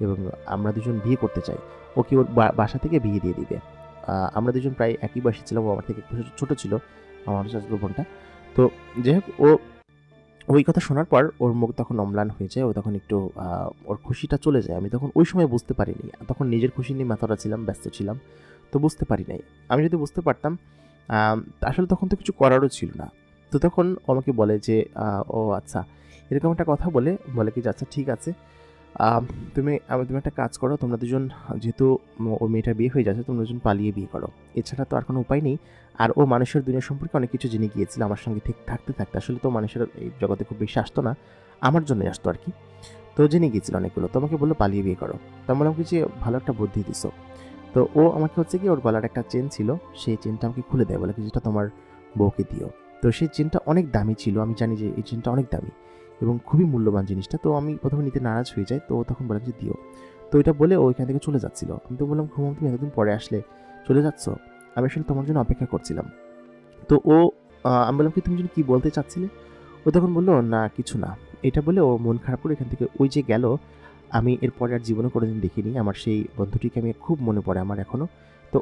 এবং আমরা দুজন বিয়ে করতে চাই, ওকে ওর বাসা থেকে বিয়ে দিয়ে দিবে। আমরা দুজন প্রায় একই বয়সী ছিলাম, ও আমার থেকে একটু ছোটো ছিল, আমার চাচাতো বোনটা। তো যাই হোক, ওই কথা শোনার পর ওর মুখ তখন অম্লান হয়ে যায়, ও তখন একটু ওর খুশিটা চলে যায়। আমি তখন ওই সময় বুঝতে পারিনি, তখন নিজের খুশি নিয়ে মাথাটা ছিলাম, ব্যস্ত ছিলাম, তো বুঝতে পারি নাই। আমি যদি বুঝতে পারতাম, আসলে তখন তো কিছু করারও ছিল না। তো তখন ও আমাকে বলে যে, ও আচ্ছা, এরকম একটা কথা বলে কি যে, আচ্ছা ঠিক আছে, তুমি একটা কাজ করো, তোমরা দুজন, যেহেতু ওই মেয়েটার বিয়ে হয়ে যাচ্ছে, তোমরা দুজন পালিয়ে বিয়ে করো, এছাড়া তো আর কোনো উপায় নেই। আর ও মানুষের দুনিয়া সম্পর্কে অনেক কিছু জেনে গিয়েছিল আমার সঙ্গে থাকতে থাকতে, আসলে তো মানুষের এই জগতে খুব বেশি আসতো না, আমার জন্যই আসতো আর কি। তো জেনে গিয়েছিল অনেকগুলো, তো আমাকে বললো পালিয়ে বিয়ে করো। তো আমি বললাম কি যে, ভালো একটা বুদ্ধি দিছো। তো ও আমাকে হচ্ছে কি, ওর গলার একটা চেন ছিল, সেই চেনটা আমাকে খুলে দেয়, বলে কি যেটা তোমার বউকে দিও। তো সেই চেনটা অনেক দামি ছিল, আমি জানি যে এই চেনটা অনেক দামি এবং খুবই মূল্যবান জিনিসটা। তো আমি প্রথমে নিতে নারাজ হয়ে যাই, তো তখন বলে যে দিও। তো এটা বলে ও এখান থেকে চলে যাচ্ছিল। আমি তো বললাম, ঘুমাম, তুমি এতদিন পরে আসলে, চলে যাচ্ছ? আমি আসলে তোমার জন্য অপেক্ষা করছিলাম। তো আমি বললাম কি, তুমি যেন কী বলতে চাচ্ছিলে? ও তখন বললো, না কিছু না। এটা বলে ও মন খারাপ করে এখান থেকে ওই যে গেল। আমি এরপরে আর জীবনে কোনোদিন দেখিনি। আমার সেই বন্ধুটিকে আমি খুব মনে পড়ে আমার এখনও। তো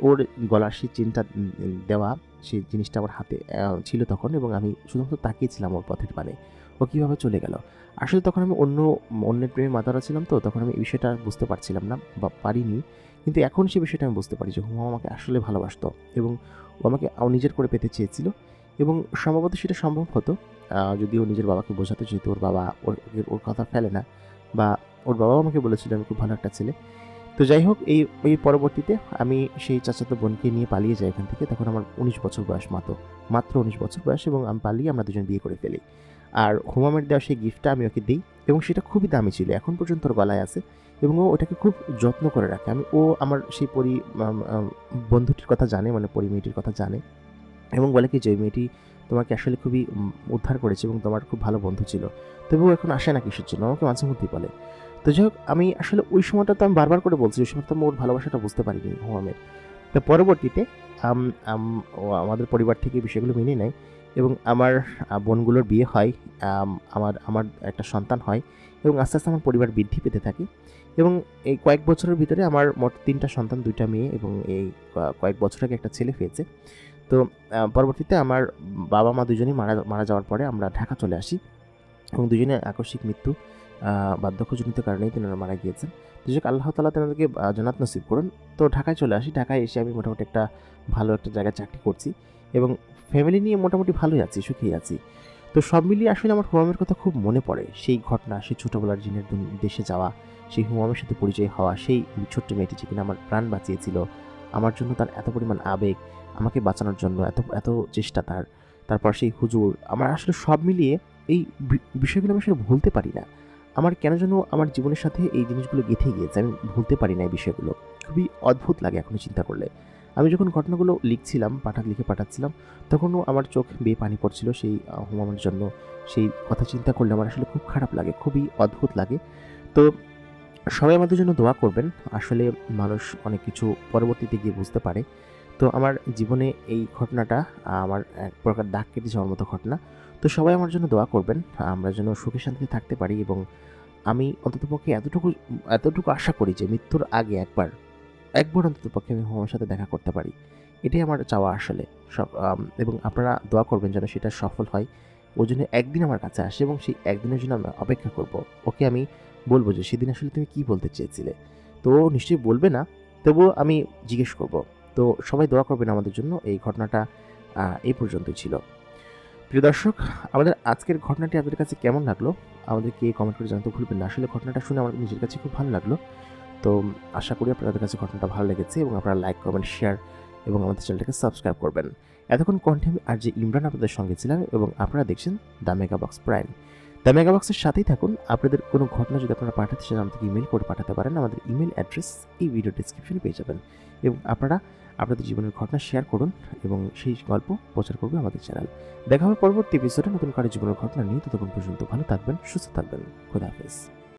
ওর গলার সেই চেনটা দেওয়া, সেই জিনিসটা আমার হাতে ছিল তখন, এবং আমি শুধুমাত্র তাকিয়েছিলাম ওর পথের পানে। ও কীভাবে চলে গেল। আসলে তখন আমি অন্যের প্রেমে মাতারা ছিলাম, তো তখন আমি এই বিষয়টা বুঝতে পারছিলাম না বা পারিনি। কিন্তু এখন সেই বিষয়টা আমি বুঝতে পারি যে হুমা আমাকে আসলে ভালোবাসতো, এবং ও আমাকে নিজের করে পেতে চেয়েছিল, এবং সম্ভবত সেটা সম্ভব হতো যদি ও নিজের বাবাকে বোঝাতো, যেহেতু ওর বাবা ওর কথা ফেলে না, বা ওর বাবাও আমাকে বলেছিল আমি খুব ভালো একটা ছেলে। তো যাই হোক, এই পরবর্তীতে আমি সেই চাচাতো বোনকে নিয়ে পালিয়ে যাই এখান থেকে। তখন আমার 19 বছর বয়স, মাত্র 19 বছর বয়স, এবং আমি পালিয়ে আমরা দুজন বিয়ে করে ফেলি। আর হুমামের দেওয়া সেই গিফটটা আমি ওকে দিই, এবং সেটা খুবই দামি ছিল, এখন পর্যন্ত ওর গলায় আছে, এবং ও ওটাকে খুব যত্ন করে রাখে। আমার সেই বন্ধুটির কথা জানে, মানে মেয়েটির কথা জানে, এবং বলে কি যে, মেয়েটি তোমাকে আসলে খুবই উদ্ধার করেছে এবং তোমার খুব ভালো বন্ধু ছিল। তবে ও এখন আসে না কিসের জন্য, আমাকে মাঝে মধ্যেই বলে। তো যাই হোক, আমি আসলে ওই সময়টা তো আমি বারবার করে বলছি, ওই সময় তো আমি ওর ভালোবাসাটা বুঝতে পারিনি হুমামের। তো পরবর্তীতে ও আমাদের পরিবার থেকে বিষয়গুলো মেনে নেয়, এবং আমার বোনগুলোর বিয়ে হয়, আমার একটা সন্তান হয়, এবং আস্তে আস্তে আমার পরিবার বৃদ্ধি পেতে থাকে, এবং এই কয়েক বছরের ভিতরে আমার মোট 3টা সন্তান, 2টা মেয়ে, এবং এই কয়েক বছর আগে একটা ছেলে হয়েছে। তো পরবর্তীতে আমার বাবা মা দুজনেই মারা যাওয়ার পরে আমরা ঢাকা চলে আসি, এবং দুজনে আকস্মিক মৃত্যু, বার্ধক্যজনিত কারণেই তেনারা মারা গিয়েছেন। দুজনে আল্লাহ তাআলা তেনাদেরকে জান্নাত নসিব করুন। তো ঢাকায় চলে আসি। ঢাকায় এসে আমি মোটামুটি একটা ভালো একটা জায়গায় চাকরি করছি, এবং ফ্যামিলি নিয়ে মোটামুটি ভালোই আছি, সুখেই আছি। তো সব মিলিয়ে আসলে আমার হুমামের কথা খুব মনে পড়ে, সেই ঘটনা, সেই ছোটোবেলার জিনের দেশে যাওয়া, সেই হুমামের সাথে পরিচয় হওয়া, সেই ছোট্ট মেয়েটি যে কিনা আমার প্রাণ বাঁচিয়েছিল, আমার জন্য তার এত পরিমাণ আবেগ, আমাকে বাঁচানোর জন্য এত এত চেষ্টা তার, তারপর সেই হুজুর, আমার আসলে সব মিলিয়ে এই বিষয়গুলো আমি আসলে ভুলতে পারি না। আমার কেন যেন আমার জীবনের সাথে এই জিনিসগুলো গেঁথে গিয়েছে, আমি ভুলতে পারি না এই বিষয়গুলো। খুবই অদ্ভুত লাগে এখনও চিন্তা করলে। আমি যখন ঘটনাগুলো লিখছিলাম, লিখে পাঠাচ্ছিলাম, তখনও আমার চোখ বেয়ে পানি পড়ছিল সেই হুমায়ুনের জন্য। সেই কথা চিন্তা করলে আমার আসলে খুব খারাপ লাগে, খুবই অদ্ভুত লাগে। তো সবাই আমাদের জন্য দোয়া করবেন। আসলে মানুষ অনেক কিছু পরবর্তীতে গিয়ে বুঝতে পারে। তো আমার জীবনে এই ঘটনাটা আমার এক প্রকার দাগ কেটে যাওয়ার মতো ঘটনা। তো সবাই আমার জন্য দোয়া করবেন। আমরা যেন সুখে শান্তিতে থাকতে পারি এবং আমি অন্ততপক্ষে এতটুকু আশা করি যে মৃত্যুর আগে একবার অন্ততপক্ষে আমি হুমায়ূনের সাথে দেখা করতে পারি। এটাই আমার চাওয়া আসলে। এবং আপনারা দোয়া করবেন যেন সেটা সফল হয়। ও যেন একদিন আমার কাছে আসে এবং সেই একদিনের জন্য আমি অপেক্ষা করব। ওকে আমি বলব যে, "সেদিন আসলে তুমি কী বলতে চেয়েছিলে?" তো ও নিশ্চয়ই বলবে না, তবুও আমি জিজ্ঞেস করব। তো সবাই দোয়া করবেন আমাদের জন্য। এই ঘটনাটা এই পর্যন্তই ছিল। প্রিয় দর্শক, আমাদের আজকের ঘটনাটি আপনাদের কাছে কেমন লাগলো? আমাদেরকে কমেন্ট করে জানাতে ভুলবেন না। আসলে ঘটনাটা শুনে আমার নিজের কাছে খুব ভালো লাগলো। তো আশা করি আপনাদের কাছে ঘটনাটা ভালো লেগেছে এবং আপনারা লাইক, কমেন্ট, শেয়ার এবং আমাদের চ্যানেলটাকে সাবস্ক্রাইব করবেন। এতক্ষণ কণ্ঠে আমি আরজে ইমরান আপনাদের সঙ্গে ছিলাম এবং আপনারা দেখছেন the mega box prime. The mega বক্সের সাথেই থাকুন। আপনাদের কোনো ঘটনা যদি আপনারা পাঠাতে চান আমাদেরকে ইমেইল করে পাঠাতে পারেন। আমাদের ইমেইল অ্যাড্রেস এই ভিডিও ডেসক্রিপশনে পেয়ে যাবেন এবং আপনারা আপনাদের জীবনের ঘটনা শেয়ার করুন এবং সেই গল্প প্রচার করবে আমাদের চ্যানেল। দেখা হবে পরবর্তী এপিসোডে নতুন কারো জীবনের ঘটনা নিয়ে। ততক্ষণ পর্যন্ত ভালো থাকবেন, সুস্থ থাকবেন। খোদা হাফেজ।